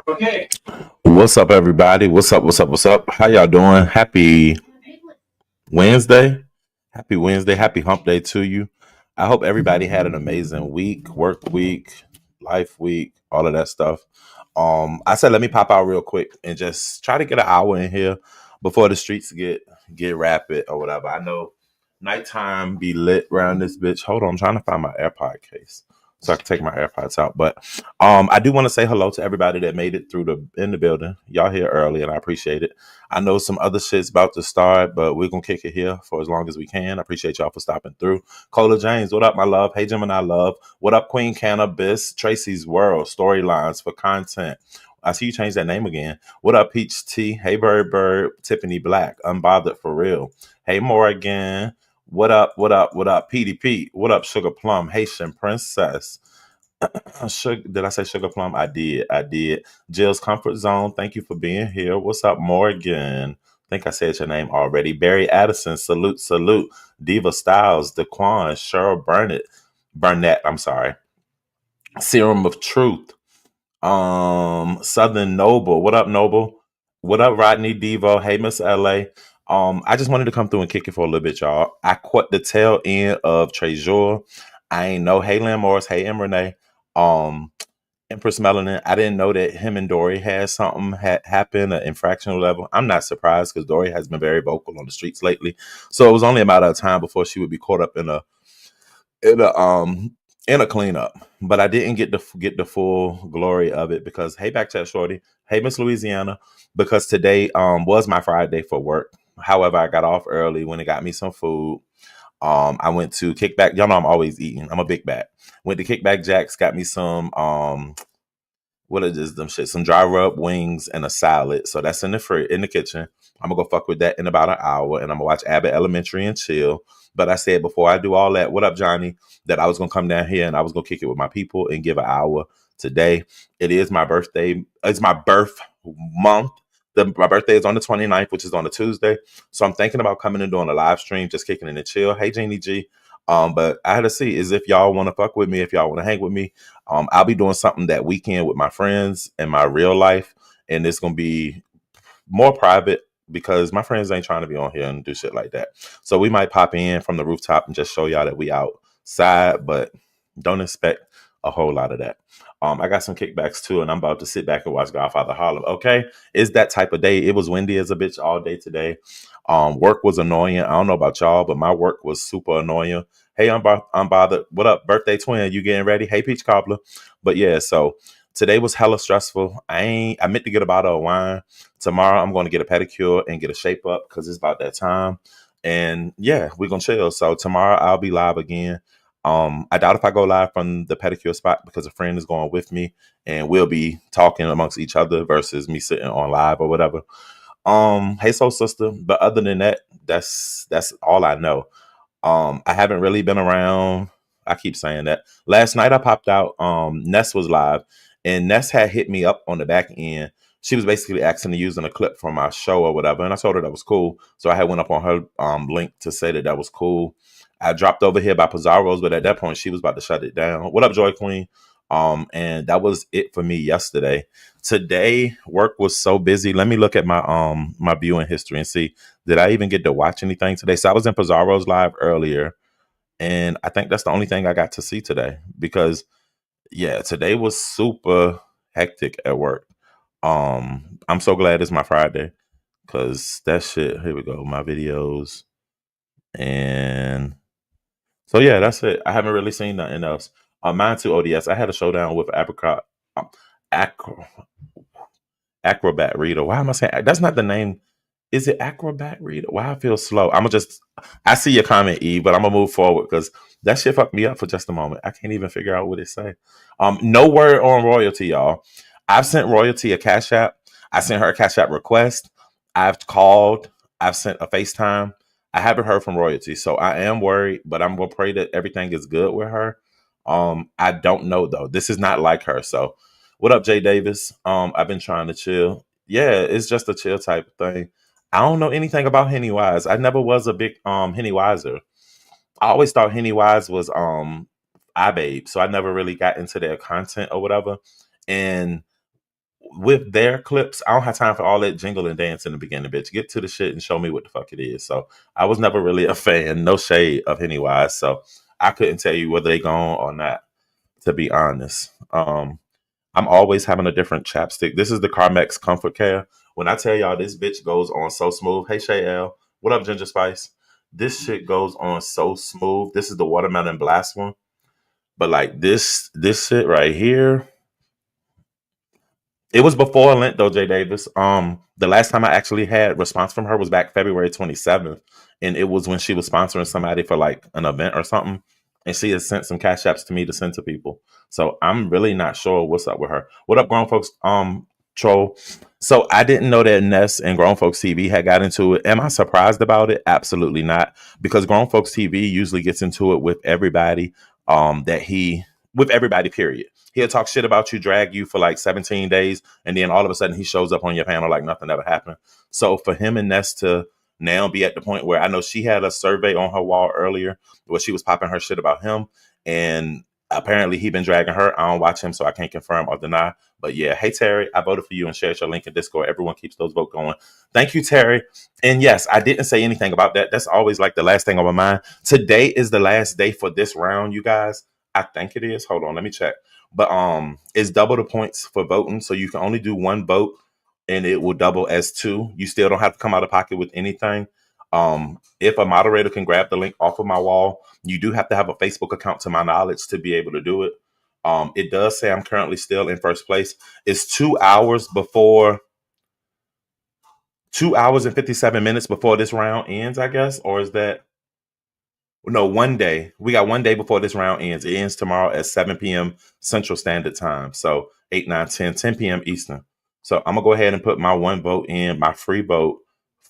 Okay. What's up, everybody? What's up? What's up? What's up? How y'all doing? Happy Wednesday. Happy Wednesday. Happy hump day to you. I hope everybody had an amazing week, work week, life week, all of that stuff. I said let me pop out real quick and just try to get an hour in here before the streets get rapid or whatever. I know nighttime be lit around this bitch. Hold on, I'm trying to find my AirPod case so I can take my AirPods out. But I do want to say hello to everybody that made it through the building. Y'all here early, and I appreciate it. I know some other shit's about to start, but we're gonna kick it here for as long as we can. I appreciate y'all for stopping through. Cola James, what up, my love? Hey, Gemini love. What up, Queen Cannabis? Tracy's World, storylines for content. I see you changed that name again. What up, Peach T? Hey, Bird, Tiffany Black, unbothered for real. Hey, Morgan. What up, what up, what up, PDP? What up, Sugar Plum? Haitian Princess. Did I say Sugar Plum? I did. Jill's Comfort Zone, thank you for being here. What's up, Morgan? I think I said your name already. Barry Addison, salute. Diva Styles, Daquan, Cheryl Burnett, I'm sorry. Serum of Truth. Southern Noble. What up, Noble? What up, Rodney Devo? Hey, Miss LA. I just wanted to come through and kick it for a little bit, y'all. I caught the tail end of Trezor. I ain't know. Hey, Lam Morris. Hey, M. Renee. Um, Empress Melanin. I didn't know that him and Dory had something happen at infractional level. I'm not surprised because Dory has been very vocal on the streets lately. So it was only a matter of time before she would be caught up in a um in a cleanup. But I didn't get the full glory of it because hey, back chat shorty. Hey, Miss Louisiana, because today was my Friday for work. However, I got off early when it got me some food. I went to Kickback. Y'all know I'm always eating. I'm a big bat. Went to Kickback Jacks, got me some what are this them shit? Some dry rub wings and a salad. So that's in the kitchen. I'm gonna go fuck with that in about an hour, and I'm gonna watch Abbott Elementary and chill. But I said before I do all that, what up, Johnny? That I was gonna come down here and I was gonna kick it with my people and give an hour today. It is my birthday. It's my birth month. My birthday is on the 29th, which is on a Tuesday. So I'm thinking about coming and doing a live stream, just kicking in and chill. Hey, Jeannie G. But I had to see is if y'all want to fuck with me, if y'all want to hang with me. I'll be doing something that weekend with my friends in my real life, and it's gonna be more private because my friends ain't trying to be on here and do shit like that. So we might pop in from the rooftop and just show y'all that we outside, but don't expect a whole lot of that. I got some kickbacks too, and I'm about to sit back and watch Godfather Harlem. Okay, it's that type of day. It was windy as a bitch all day today. Work was annoying. I don't know about y'all, but my work was super annoying. Hey, I'm bothered. What up, birthday twin? You getting ready? Hey, Peach Cobbler. But yeah, so today was hella stressful. I meant to get a bottle of wine. Tomorrow I'm going to get a pedicure and get a shape up because it's about that time. And yeah, we're gonna chill. So tomorrow I'll be live again. I doubt if I go live from the pedicure spot because a friend is going with me and we'll be talking amongst each other versus me sitting on live or whatever. Hey soul sister. But other than that, that's all I know. I haven't really been around. I keep saying that. Last night I popped out. Ness was live, and Ness had hit me up on the back end. She was basically asking to use a clip from my show or whatever, and I told her that was cool. So I had went up on her link to say that was cool. I dropped over here by Pizarro's, but at that point she was about to shut it down. What up, Joy Queen? And that was it for me yesterday. Today work was so busy. Let me look at my viewing history and see did I even get to watch anything today. So I was in Pizarro's live earlier, and I think that's the only thing I got to see today because yeah, today was super hectic at work. I'm so glad it's my Friday because that shit. Here we go, my videos, and so yeah, that's it. I haven't really seen nothing else. Mine too, O.D.S. I had a showdown with Apricot. Acro, Acrobat Reader. Why am I saying that's not the name? Is it Acrobat Reader? Why I feel slow? I see your comment, Eve, but I'm gonna move forward because that shit fucked me up for just a moment. I can't even figure out what it say. No word on royalty, y'all. I've sent Royalty a Cash App. I sent her a Cash App request. I've called. I've sent a FaceTime. I haven't heard from Royalty, so I am worried. But I'm gonna pray that everything is good with her. I don't know though. This is not like her. So, what up, Jay Davis? I've been trying to chill. Yeah, it's just a chill type of thing. I don't know anything about Henny Wise. I never was a big Henny Wiser. I always thought Henny Wise was iBabe, so I never really got into their content or whatever. And with their clips, I don't have time for all that jingle and dance in the beginning, bitch. Get to the shit and show me what the fuck it is. So I was never really a fan, no shade of Pennywise. So I couldn't tell you whether they gone or not, to be honest. I'm always having a different chapstick. This is the Carmex Comfort Care. When I tell y'all this bitch goes on so smooth. Hey Shay L. What up, Ginger Spice? This shit goes on so smooth. This is the watermelon blast one. But like this shit right here, it was before Lent though, Jay Davis. The last time I actually had response from her was back February 27th, and it was when she was sponsoring somebody for like an event or something, and she has sent some cash apps to me to send to people. So I'm really not sure what's up with her. What up, grown folks? Troll. So I didn't know that Ness and Grown Folks TV had got into it. Am I surprised about it? Absolutely not, because Grown Folks TV usually gets into it with everybody. That he with everybody. Period. He'll talk shit about you, drag you for like 17 days, and then all of a sudden he shows up on your panel like nothing ever happened. So for him and Ness to now be at the point where I know she had a survey on her wall earlier where she was popping her shit about him, and apparently he been dragging her. I don't watch him, so I can't confirm or deny. But yeah, hey Terry, I voted for you and shared your link in Discord. Everyone keeps those votes going. Thank you, Terry. And yes, I didn't say anything about that. That's always like the last thing on my mind. Today is the last day for this round, you guys. I think it is. Hold on, let me check. But it's double the points for voting, so you can only do one vote, and it will double as two. You still don't have to come out of pocket with anything. If a moderator can grab the link off of my wall, you do have to have a Facebook account, to my knowledge, to be able to do it. It does say I'm currently still in first place. It's 2 hours and 57 minutes before this round ends, I guess, or is that? No, one day. We got one day before this round ends. It ends tomorrow at 7 p.m. Central Standard Time. So 8, 9, 10, 10 p.m. Eastern. So I'm going to go ahead and put my one vote in, my free vote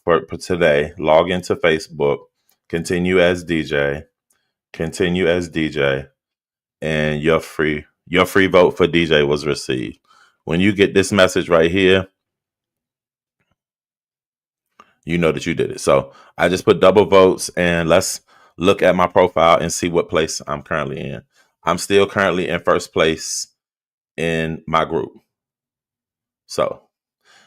for today. Log into Facebook. Continue as DJ. Continue as DJ. And your free vote for DJ was received. When you get this message right here, you know that you did it. So I just put double votes, and let's look at my profile and see what place I'm currently in. I'm still currently in first place in my group. So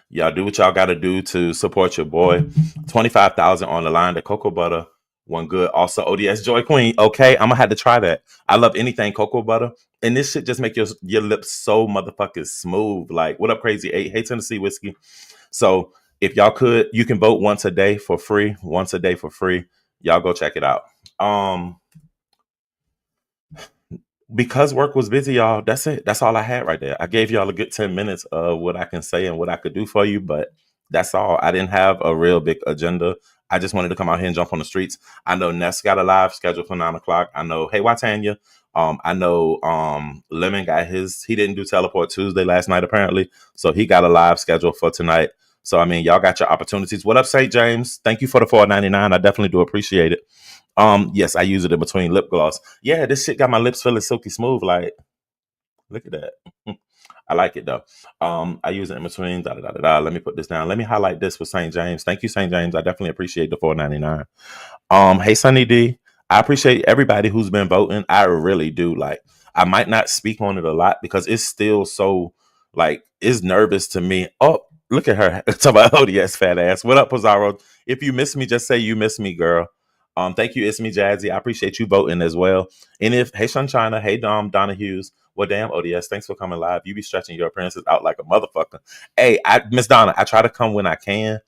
y'all do what y'all got to do to support your boy. 25,000 on the line. The cocoa butter one good. Also O.D.S. Joy Queen. Okay, I'm gonna have to try that. I love anything cocoa butter, and this shit just make your lips so motherfucking smooth. Like, what up, Crazy Eight? Hey, Tennessee whiskey. So if y'all could, you can vote once a day for free. Once a day for free. Y'all go check it out. Because work was busy, y'all. That's it. That's all I had right there. I gave y'all a good 10 minutes of what I can say and what I could do for you, but that's all. I didn't have a real big agenda. I just wanted to come out here and jump on the streets. I know Ness got a live scheduled for 9 o'clock. I know, hey, why Tanya? I know Lemon got his, he didn't do Teleport Tuesday last night, apparently. So he got a live schedule for tonight. So I mean, y'all got your opportunities. What up, St. James? Thank you for the $4.99. I definitely do appreciate it. Yes, I use it in between lip gloss. Yeah, this shit got my lips feeling silky smooth. Like, look at that. I like it though. I use it in between. Da, da, da, da, da. Let me put this down. Let me highlight this with St. James. Thank you, St. James. I definitely appreciate the $4.99. Hey Sunny D. I appreciate everybody who's been voting. I really do. Like, I might not speak on it a lot because it's still so like it's nervous to me. Oh, look at her. Talk about O.D.S. fat ass. What up, Pizarro? If you miss me, just say you miss me, girl. Thank you, It's Me Jazzy. I appreciate you voting as well. And if hey Sunchina, hey Donna Hughes. Well, damn, O.D.S. Thanks for coming live. You be stretching your appearances out like a motherfucker. Hey, Miss Donna, I try to come when I can.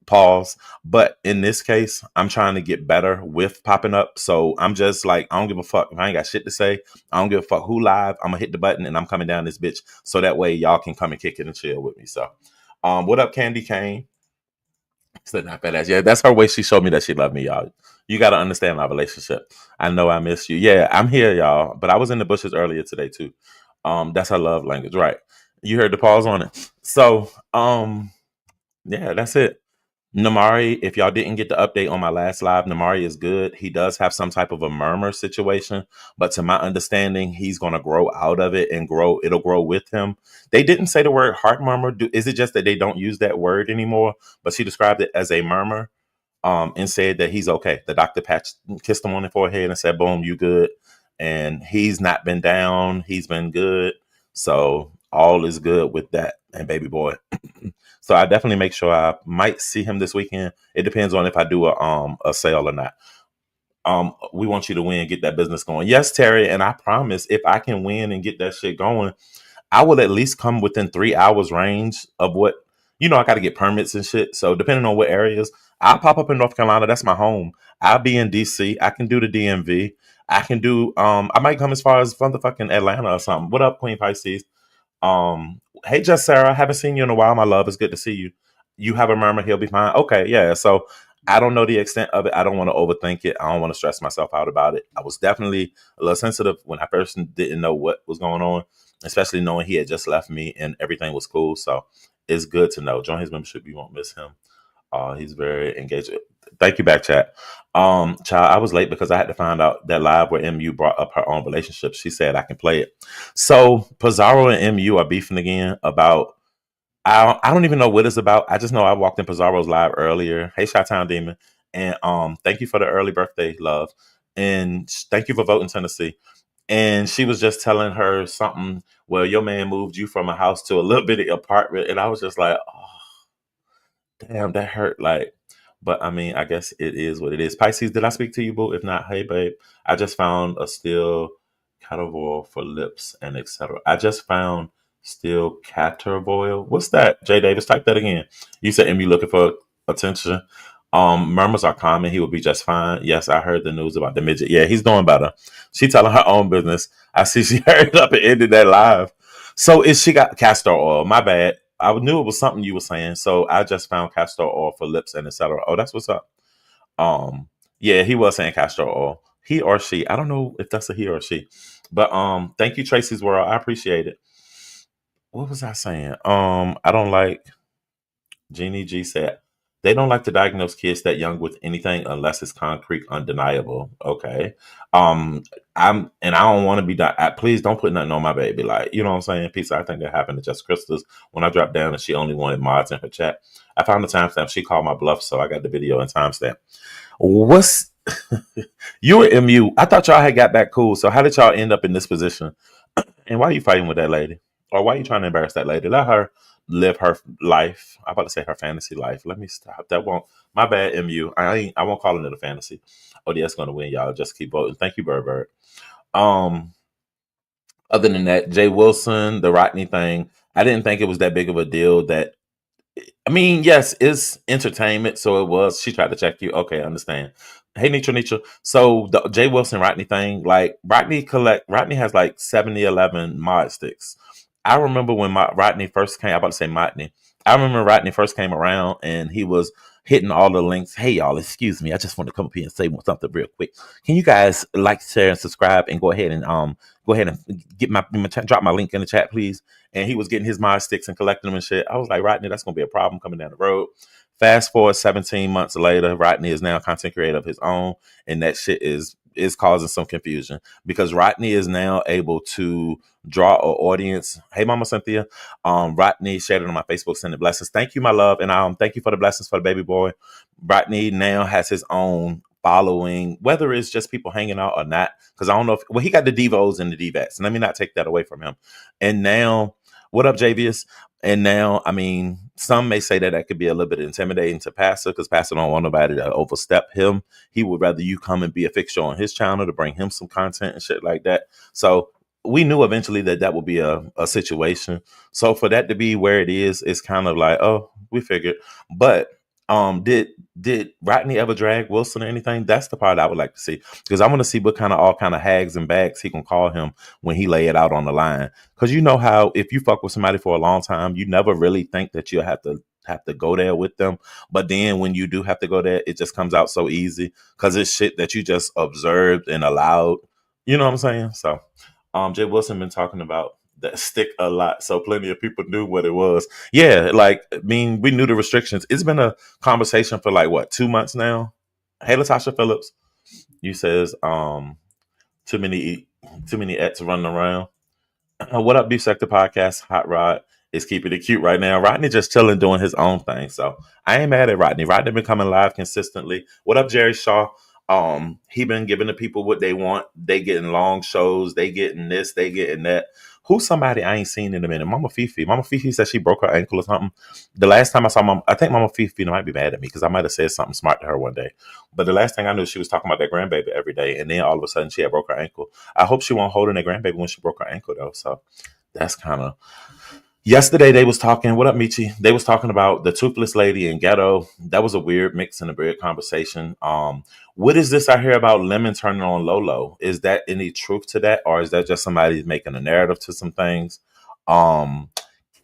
Pause. But in this case, I'm trying to get better with popping up. So I'm just like, I don't give a fuck. If I ain't got shit to say, I don't give a fuck who live. I'm gonna hit the button and I'm coming down this bitch. So that way y'all can come and kick it and chill with me. So what up, Candy Cane? Still not fat ass. Yeah, that's her way she showed me that she loved me, y'all. You gotta understand my relationship. I know I miss you. Yeah, I'm here, y'all. But I was in the bushes earlier today too. That's her love language, right? You heard the pause on it. So, yeah, that's it. Namari, if y'all didn't get the update on my last live, Namari is good. He does have some type of a murmur situation, but to my understanding, he's going to grow out of it and grow. It'll grow with him. They didn't say the word heart murmur. Is it just that they don't use that word anymore? But she described it as a murmur, and said that he's okay. The doctor kissed him on the forehead and said, "Boom, you good." And he's not been down. He's been good. So all is good with that and baby boy. So I definitely make sure I might see him this weekend. It depends on if I do a sale or not. We want you to win, get that business going. Yes, Terry, and I promise if I can win and get that shit going, I will at least come within 3 hours range of what I got to get permits and shit. So depending on what areas, I'll pop up in North Carolina. That's my home. I'll be in DC. I can do the DMV. I can do. I might come as far as motherfucking Atlanta or something. What up, Queen Pisces? Hey, just Sarah, haven't seen you in a while. My love, it's good to see you. You have a murmur, he'll be fine. Okay, yeah. So I don't know the extent of it. I don't want to overthink it. I don't want to stress myself out about it. I was definitely a little sensitive when I first didn't know what was going on, especially knowing he had just left me and everything was cool. So it's good to know. Join his membership. You won't miss him. He's very engaged. Thank you, back chat. Child, I was late because I had to find out that live where MU brought up her own relationship. She said I can play it. So Pizarro and MU are beefing again about. I don't even know what it's about. I just know I walked in Pizarro's live earlier. Hey, Shot Town Demon, and thank you for the early birthday, love, and thank you for voting Tennessee. And she was just telling her something. Well, your man moved you from a house to a little bitty apartment, and I was just like, oh, damn, that hurt. Like, but I mean, I guess it is what it is. Pisces, did I speak to you, boo? If not, hey, babe, I just found a steel oil for lips and etc. I just found steel oil. What's that? Jay Davis, type that again. You said, "Am you looking for attention?" Murmurs are common. He will be just fine. Yes, I heard the news about the midget. Yeah, he's doing better. She telling her own business. I see she hurried up and ended that live. So is she got castor oil? My bad. I knew it was something you were saying. So I just found castor oil for lips and etc. Oh, that's what's up. Yeah, he was saying castor oil. He or she. I don't know if that's a he or she. But thank you, Tracy's World. I appreciate it. What was I saying? I don't like Jeannie G said they don't like to diagnose kids that young with anything unless it's concrete, undeniable. Okay. I don't want to be please don't put nothing on my baby. Like, you know what I'm saying? Peace. I think that happened to Just Crystals when I dropped down and she only wanted mods in her chat. I found the timestamp. She called my bluff, so I got the video and timestamp. What's you were MU? I thought y'all had got back cool. So how did y'all end up in this position? And why are you fighting with that lady? Or why are you trying to embarrass that lady? Let her live her life. I'm about to say her fantasy life. Let me stop. That won't. My bad, MU. I won't call it a fantasy. O.D.S going to win, y'all. Just keep voting. Thank you, Bird Bird. Um, Other than that, Jay Wilson, the Rodney thing. I didn't think it was that big of a deal. I mean, yes, it's entertainment. So it was. She tried to check you. Okay, I understand. Hey, Nietzsche. So the Jay Wilson Rodney thing, like Rodney has like 7011 mod sticks. I remember when Rodney first came. I'm about to say Rodney. I remember Rodney first came around and he was hitting all the links. Hey, y'all, excuse me. I just want to come up here and say something real quick. Can you guys like, share, and subscribe, and go ahead and get drop my link in the chat, please? And he was getting his mod sticks and collecting them and shit. I was like, Rodney, that's gonna be a problem coming down the road. Fast forward 17 months later, Rodney is now a content creator of his own, and that shit is causing some confusion because Rodney is now able to draw an audience. Hey, Mama Cynthia, Rodney shared it on my Facebook, sending blessings. Thank you, my love, and thank you for the blessings for the baby boy. Rodney now has his own following, whether it's just people hanging out or not. Because I don't know he got the Devos and the D-bats. Let me not take that away from him. And now, what up, JVS? And now, I mean, some may say that that could be a little bit intimidating to Pastor because Pastor don't want nobody to overstep him. He would rather you come and be a fixture on his channel to bring him some content and shit like that. So we knew eventually that would be a situation. So for that to be where it is, it's kind of like, oh, we figured. But did Rodney ever drag Wilson or anything? That's the part I would like to see because I want to see what kind of all kind of hags and bags he can call him when he lay it out on the line. Because you know how if you fuck with somebody for a long time, you never really think that you have to go there with them. But then when you do have to go there, it just comes out so easy because it's shit that you just observed and allowed. You know what I'm saying? So, Jay Wilson been talking about that stick a lot. So plenty of people knew what it was. Yeah, like I mean, we knew the restrictions. It's been a conversation for like what 2 months now. Hey, Latasha Phillips, you says too many too many ets running around. What up, Beef Sector Podcast? Hot Rod is keeping it cute right now. Rodney just chilling, doing his own thing. So I ain't mad at Rodney. Rodney been coming live consistently. What up, Jerry Shaw? He been giving the people what they want. They getting long shows. They getting this. They getting that. Who's somebody I ain't seen in a minute? Mama Fifi. Mama Fifi said she broke her ankle or something. The last time I saw Mama, I think Mama Fifi might be mad at me because I might have said something smart to her one day. But the last thing I knew, she was talking about that grandbaby every day, and then all of a sudden she had broke her ankle. I hope she won't hold in that grandbaby when she broke her ankle though. So that's kind of yesterday they was talking. What up, Michi? They was talking about the toothless lady in ghetto. That was a weird mix and a weird conversation. What is this I hear about Lemon turning on Lolo? Is that any truth to that, or is that just somebody making a narrative to some things? Um,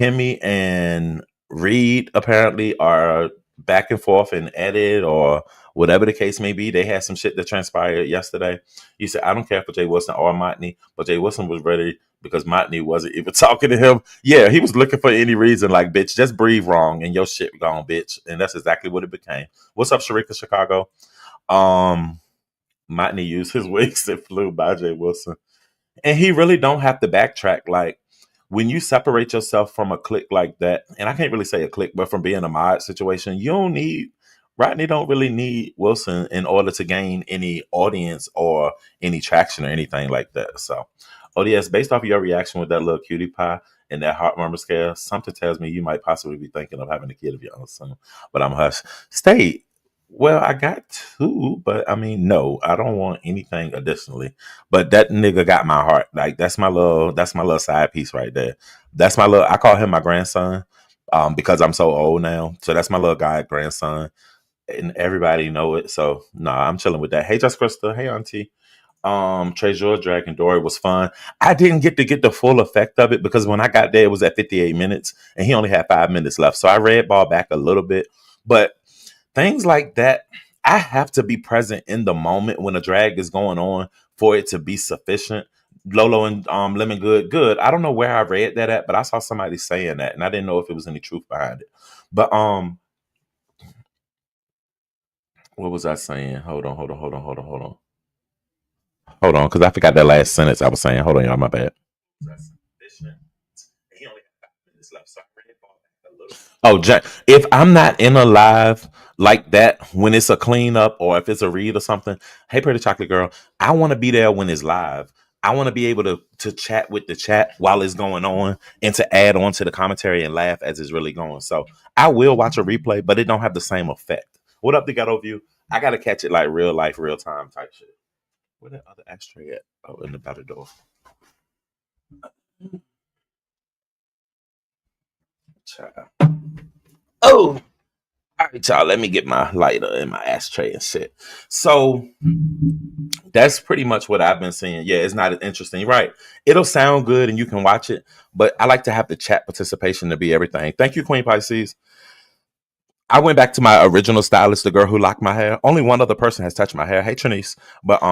Kimmy and Reed apparently are back and forth and edit or whatever the case may be. They had some shit that transpired yesterday. You said, I don't care for Jay Wilson or Motney, but Jay Wilson was ready because Motney wasn't even talking to him. Yeah, he was looking for any reason, like, bitch, just breathe wrong and your shit gone, bitch. And that's exactly what it became. What's up, Sharika Chicago? Um, Motney used his wigs and flew by Jay Wilson. And he really don't have to backtrack. Like when you separate yourself from a clique like that, and I can't really say a clique, but from being a mod situation, you don't need Rodney don't really need Wilson in order to gain any audience or any traction or anything like that. So O.D.S, based off of your reaction with that little cutie pie and that heart murmur scare, something tells me you might possibly be thinking of having a kid of your own soon. But I'm hush. Stay. Well, I got two, but I mean, no, I don't want anything additionally. But that nigga got my heart. Like that's my little side piece right there. That's my little I call him my grandson. Because I'm so old now. So that's my little guy grandson. And everybody know it. So nah, I'm chilling with that. Hey Just Krista. Hey Auntie. Treasure Dragon Dory was fun. I didn't get the full effect of it because when I got there, it was at 58 minutes and he only had 5 minutes left. So I read ball back a little bit. But things like that, I have to be present in the moment when a drag is going on for it to be sufficient. Lolo and Lemon good. I don't know where I read that at, but I saw somebody saying that, and I didn't know if it was any truth behind it. But what was I saying? Hold on, because I forgot that last sentence I was saying. Hold on, y'all, my bad. Oh, if I'm not in a live like that when it's a cleanup or if it's a read or something, hey, pretty chocolate girl, I want to be there when it's live. I want to be able to chat with the chat while it's going on and to add on to the commentary and laugh as it's really going. So I will watch a replay, but it don't have the same effect. What up, the ghetto view? I gotta catch it like real life, real time type shit. Where that other ashtray at? Oh, in the back door. Child. Oh, all right, y'all. Let me get my lighter and my ashtray and shit. So that's pretty much what I've been seeing. Yeah, it's not as interesting, right? It'll sound good and you can watch it, but I like to have the chat participation to be everything. Thank you, Queen Pisces. I went back to my original stylist, the girl who locked my hair. Only one other person has touched my hair. Hey, Trinice. But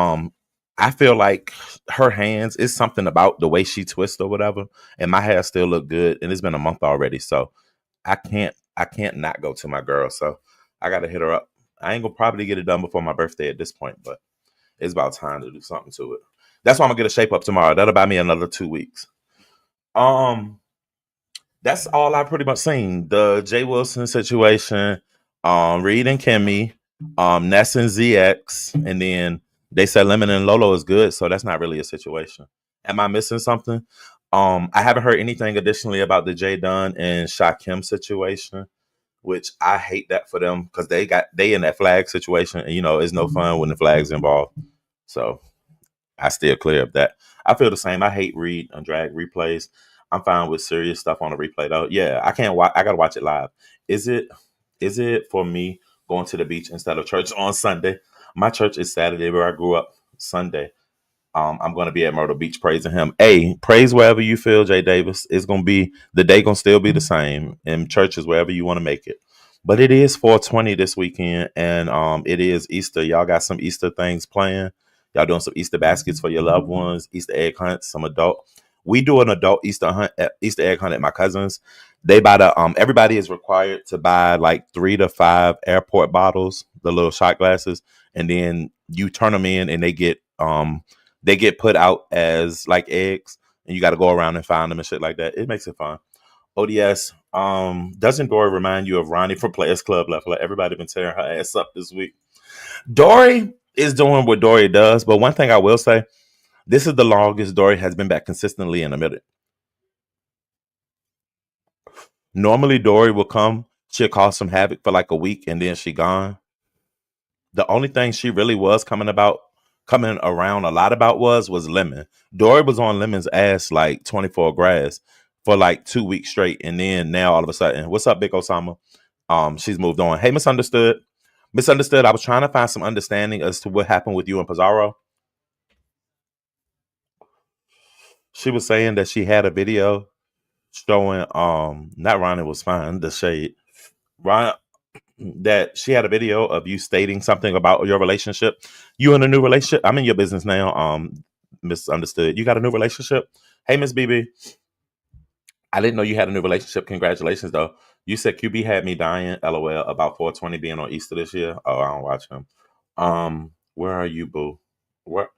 I feel like her hands is something about the way she twists or whatever, and my hair still look good. And it's been a month already, so I can't not go to my girl. So I gotta hit her up. I ain't gonna probably get it done before my birthday at this point, but it's about time to do something to it. That's why I'm gonna get a shape up tomorrow. That'll buy me another 2 weeks. Um, that's all I pretty much seen. The Jay Wilson situation, Reed and Kimmy, Ness and ZX, and then they said Lemon and Lolo is good, so that's not really a situation. Am I missing something? I haven't heard anything additionally about the Jay Dunn and Shakim situation, which I hate that for them because they in that flag situation, and it's no fun when the flag's involved. So I steer clear of that. I feel the same. I hate read and drag replays. I'm fine with serious stuff on a replay though. Yeah, I can't watch. I gotta watch it live. Is it? Is it for me going to the beach instead of church on Sunday? My church is Saturday, where I grew up. Sunday. I'm going to be at Myrtle Beach praising him. Hey, praise wherever you feel, Jay Davis. It's going to be the day going to still be the same in churches wherever you want to make it. But it is 420 this weekend, and it is Easter. Y'all got some Easter things planned. Y'all doing some Easter baskets for your loved ones, Easter egg hunts, some adult. We do an adult Easter egg hunt at my cousin's. They buy everybody is required to buy like 3 to 5 airport bottles, the little shot glasses, and then you turn them in, and they get put out as like eggs, and you got to go around and find them and shit like that. It makes it fun. O.D.S. Doesn't Dory remind you of Ronnie from Players Club Level? Everybody been tearing her ass up this week. Dory is doing what Dory does, but one thing I will say, this is the longest Dory has been back consistently in a minute. Normally, Dory will come, she'll cause some havoc for like a week, and then she gone. The only thing she really was coming around a lot about was Lemon. Dory was on Lemon's ass like 24 grass for like 2 weeks straight, and then now all of a sudden, what's up, Big Osama? She's moved on. Hey, Misunderstood. Misunderstood. I was trying to find some understanding as to what happened with you and Pizarro. She was saying that she had a video showing not Ronnie was fine, the shade. Ron that she had a video of you stating something about your relationship. You in a new relationship? I'm in your business now. Misunderstood. You got a new relationship? Hey, Miss BB. I didn't know you had a new relationship. Congratulations, though. You said QB had me dying. LOL. About 420 being on Easter this year. Oh, I don't watch him. Where are you, boo? Where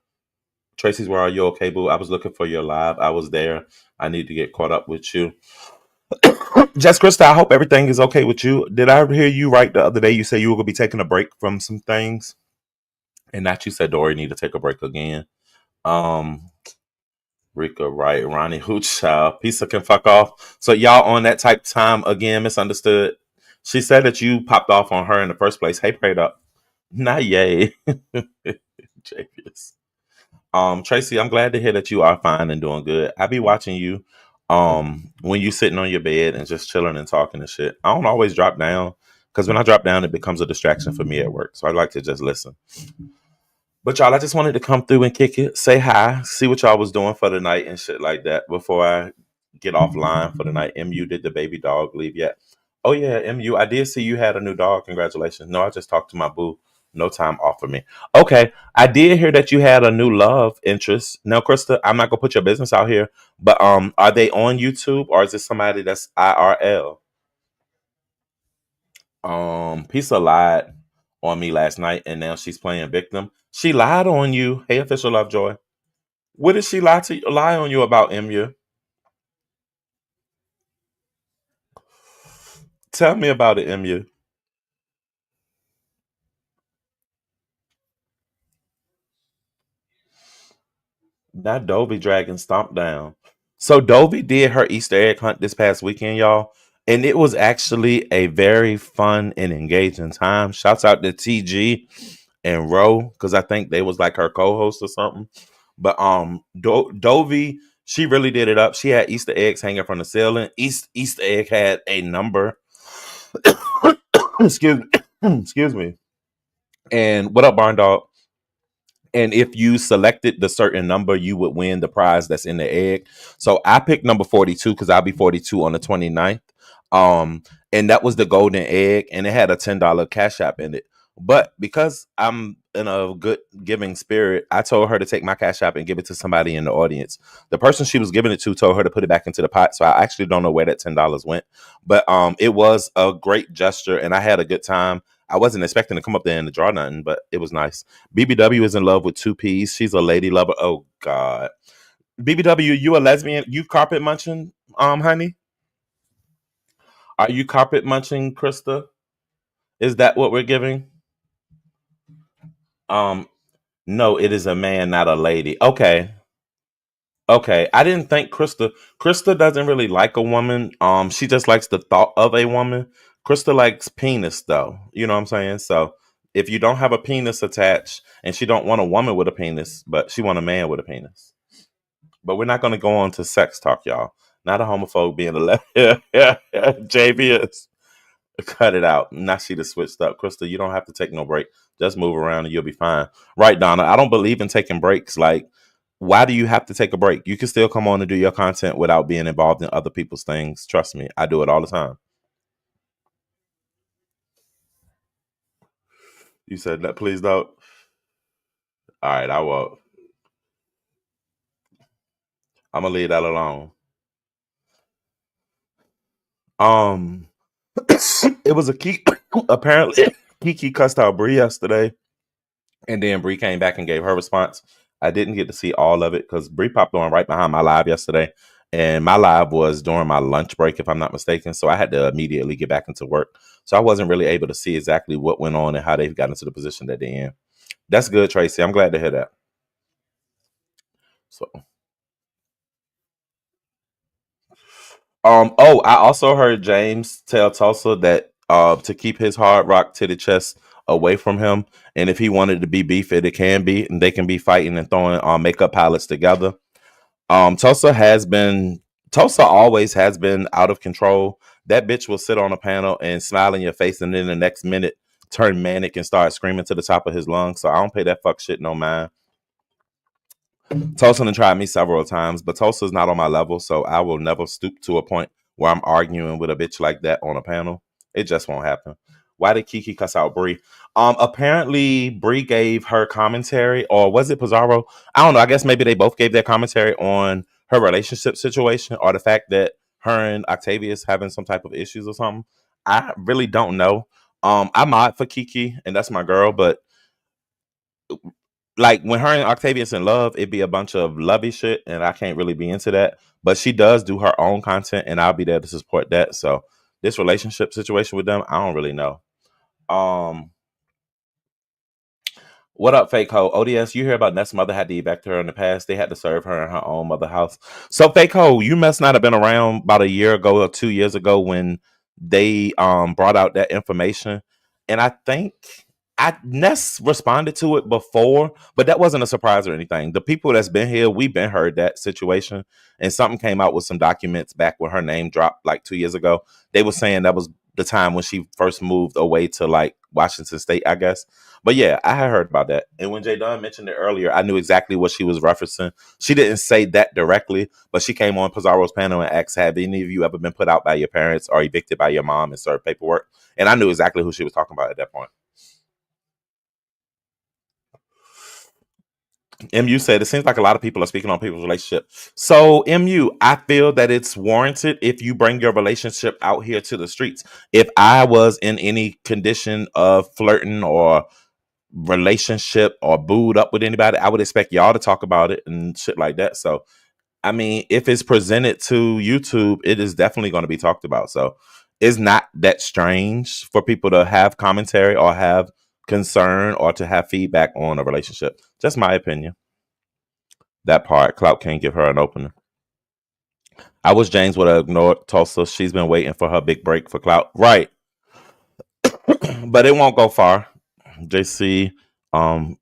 Tracy's? Where are you? Okay, boo. I was looking for your live. I was there. I need to get caught up with you. Jess Krista, I hope everything is okay with you. Did I hear you right the other day? You said you were gonna be taking a break from some things, and that you said Dory need to take a break again. Um, Rika, right? Ronnie Hooch, Pizza can fuck off. So y'all on that type time again? Misunderstood. She said that you popped off on her in the first place. Hey, prayed up. Not yay. Javius. Tracy, I'm glad to hear that you are fine and doing good. I be watching you when you sitting on your bed and just chilling and talking and shit. I don't always drop down because when I drop down, it becomes a distraction for me at work. So I like to just listen. But y'all, I just wanted to come through and kick it, say hi, see what y'all was doing for the night and shit like that before I get offline for the night. MU, did the baby dog leave yet? Oh yeah, MU, I did see you had a new dog. Congratulations. No, I just talked to my boo. No time off for me. Okay, I did hear that you had a new love interest. Now, Krista, I'm not gonna put your business out here, but are they on YouTube or is it somebody that's IRL? Pisa lied on me last night, and now she's playing victim. She lied on you. Hey, official Lovejoy. What did she lie on you about, Emu? Tell me about it, Emu. That Dovey dragon stomped down. So Dovey did her Easter egg hunt this past weekend, y'all. And it was actually a very fun and engaging time. Shouts out to TG and Ro, because I think they was like her co-host or something. But Dovey, she really did it up. She had Easter eggs hanging from the ceiling. Easter egg had a number. excuse me. excuse me. And what up, Barn Dog? And if you selected the certain number, you would win the prize that's in the egg. So I picked number 42 because I'll be 42 on the 29th. Um, and that was the golden egg, and it had a $10 cash app in it. But because I'm in a good giving spirit, I told her to take my cash app and give it to somebody in the audience. The person she was giving it to told her to put it back into the pot. So I actually don't know where that $10 went. But it was a great gesture, and I had a good time. I wasn't expecting to come up there and draw nothing, but it was nice. BBW is in love with two P's. She's a lady lover. Oh God. BBW, you a lesbian? You carpet munching, honey? Are you carpet munching, Krista? Is that what we're giving? Um, no, it is a man, not a lady. Okay. Okay. I didn't think Krista. Krista doesn't really like a woman. She just likes the thought of a woman. Krista likes penis though. You know what I'm saying? So if you don't have a penis attached and she don't want a woman with a penis, but she want a man with a penis. But we're not gonna go on to sex talk, y'all. Not a homophobe being a JBS. Cut it out. Now she just switched up. Krista, you don't have to take no break. Just move around and you'll be fine. Right, Donna. I don't believe in taking breaks. Like, why do you have to take a break? You can still come on and do your content without being involved in other people's things. Trust me, I do it all the time. You said that, please don't. All right, I will. I'm gonna leave that alone. Um, it was a key. Apparently, Kiki cussed out Bree yesterday, and then Bree came back and gave her response. I didn't get to see all of it because Bree popped on right behind my live yesterday, and my live was during my lunch break, if I'm not mistaken. So I had to immediately get back into work. So I wasn't really able to see exactly what went on and how they got into the position that they're in. That's good, Tracy. I'm glad to hear that. So, oh, I also heard James tell Tulsa that to keep his hard rock to the chest away from him, and if he wanted to be beef, it can be, and they can be fighting and throwing makeup palettes together. Tulsa has been Tulsa always has been out of control. That bitch will sit on a panel and smile in your face, and then the next minute turn manic and start screaming to the top of his lungs. So I don't pay that fuck shit no mind. Tulsa done tried me several times, but Tulsa's not on my level, so I will never stoop to a point where I'm arguing with a bitch like that on a panel. It just won't happen. Why did Kiki cuss out Brie? Apparently Brie gave her commentary, or was it Pizarro? I don't know. I guess maybe they both gave their commentary on her relationship situation, or the fact that her and Octavius having some type of issues or something. I really don't know. I'm odd for Kiki, and that's my girl, but like when her and Octavius in love, it'd be a bunch of lovey shit, and I can't really be into that. But she does do her own content, and I'll be there to support that. So this relationship situation with them, I don't really know. Um, what up, fake hoe? O.D.S, you hear about Ness' mother had to evict her in the past. They had to serve her in her own mother house. So, fake hoe, you must not have been around about a year ago or 2 years ago when they brought out that information. And I think Ness responded to it before, but that wasn't a surprise or anything. The people that's been here, we've been heard that situation. And something came out with some documents back when her name dropped like 2 years ago. They were saying that was the time when she first moved away to like Washington State, I guess. But yeah, I had heard about that. And when Jay Dunn mentioned it earlier, I knew exactly what she was referencing. She didn't say that directly, but she came on Pizarro's panel and asked, have any of you ever been put out by your parents or evicted by your mom and served paperwork? And I knew exactly who she was talking about at that point. MU said it seems like a lot of people are speaking on people's relationship. So MU, I feel that it's warranted if you bring your relationship out here to the streets. If I was in any condition of flirting or relationship or booed up with anybody, I would expect y'all to talk about it and shit like that. So, I mean, if it's presented to YouTube, it is definitely going to be talked about. So, it's not that strange for people to have commentary or have concern or to have feedback on a relationship. Just my opinion. That part, Clout can't give her an opener. I wish James would have ignored Tulsa. She's been waiting for her big break for Clout. Right. But it won't go far. JC, um,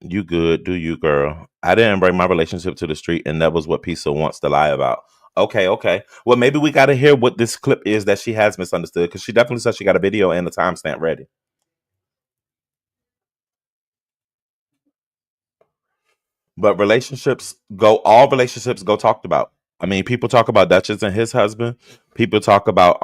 you good, do you, girl? I didn't bring my relationship to the street, and that was what Pisa wants to lie about. Okay, okay. Well, maybe we got to hear what this clip is that she has misunderstood, because she definitely said she got a video and a timestamp ready. But all relationships go talked about. I mean, people talk about Duchess and his husband. People talk about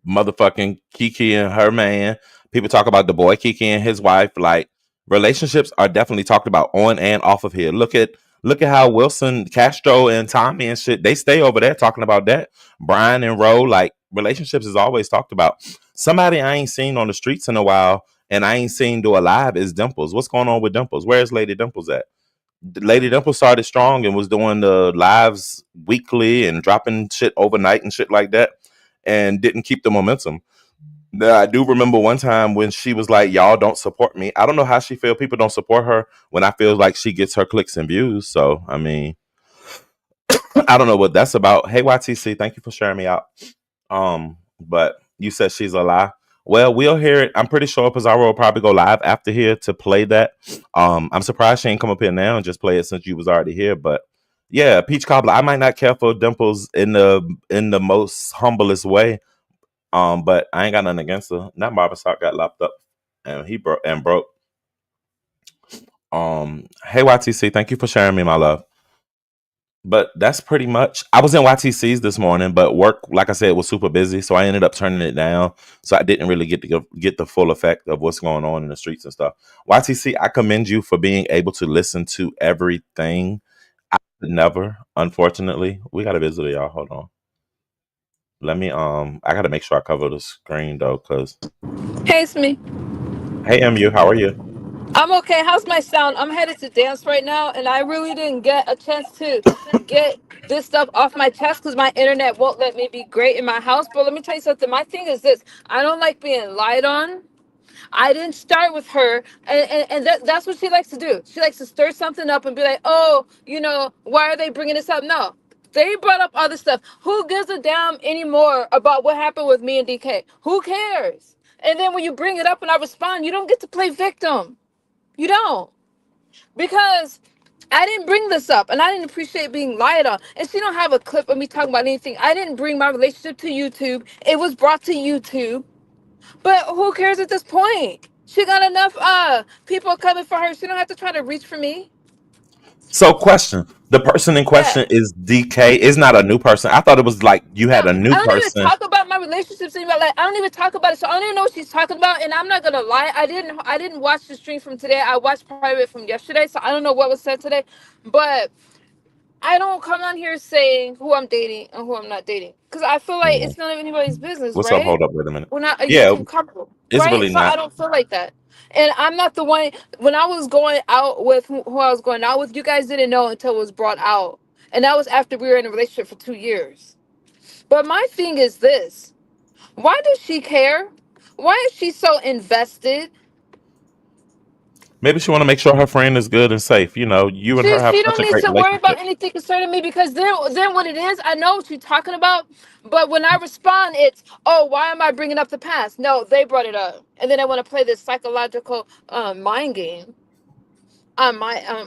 motherfucking Kiki and her man. People talk about the boy Kiki and his wife. Like relationships are definitely talked about on and off of here. Look at how Wilson, Castro, and Tommy and shit, they stay over there talking about that. Brian and Roe, like relationships is always talked about. Somebody I ain't seen on the streets in a while and I ain't seen do a live is Dimples. What's going on with Dimples? Where's Lady Dimples at? Lady Dimple started strong and was doing the lives weekly and dropping shit overnight and shit like that, and didn't keep the momentum. Now, I do remember one time when she was like, "Y'all don't support me." I don't know how she feel people don't support her when I feel like she gets her clicks and views. So I mean, I don't know what that's about. Hey YTC, thank you for sharing me out. But you said she's a lie. Well, we'll hear it. I'm pretty sure Pizarro will probably go live after here to play that. I'm surprised she ain't come up here now and just play it since you was already here. But yeah, Peach Cobbler. I might not care for Dimples in the most humblest way. But I ain't got nothing against her. That barber sock got lopped up and he broke. Hey YTC, thank you for sharing me, my love. But that's pretty much. I was in YTC's this morning, but work, like I said, was super busy, so I ended up turning it down. So I didn't really get the full effect of what's going on in the streets and stuff. YTC, I commend you for being able to listen to everything. Never, unfortunately. We got a visitor, y'all. Hold on. Let me I gotta make sure I cover the screen though, cause Hey, it's me. hey MU, how are you? I'm okay. How's my sound? I'm headed to dance right now, and I really didn't get a chance to get this stuff off my chest because my internet won't let me be great in my house. But let me tell you something. My thing is this: I don't like being lied on. I didn't start with her, and that's what she likes to do. She likes to stir something up and be like, "Oh, why are they bringing this up?" No, they brought up other stuff. Who gives a damn anymore about what happened with me and DK? Who cares? And then when you bring it up and I respond, you don't get to play victim. You don't. Because I didn't bring this up and I didn't appreciate being lied on. And she don't have a clip of me talking about anything. I didn't bring my relationship to YouTube. It was brought to YouTube. But who cares at this point? She got enough people coming for her. She don't have to try to reach for me. So question. The person in Yeah. question is DK. Is not a new person. I thought it was like you No, had a I new don't even person. talk about my relationships anymore. Like I don't even talk about it. So I don't even know what she's talking about. And I'm not gonna lie, I didn't watch the stream from today. I watched private from yesterday, so I don't know what was said today. But I don't come on here saying who I'm dating and who I'm not dating because I feel like Hmm. it's none of anybody's business, What's up? right? Hold up, wait a minute. We're not a Yeah, YouTube couple, it's right? really So I not. don't feel like that. And I'm not the one. When I was going out with who I was going out with, you guys didn't know until it was brought out, and that was after we were in a relationship for 2 years. But my thing is this: why does she care? Why is she so invested? Maybe she want to make sure her friend is good and safe. You know, you and She her have she such don't a need great to worry about relationship. anything concerning me because then what it is, I know what you're talking about. But when I respond, it's oh, why am I bringing up the past? No, they brought it up, and then I want to play this psychological mind game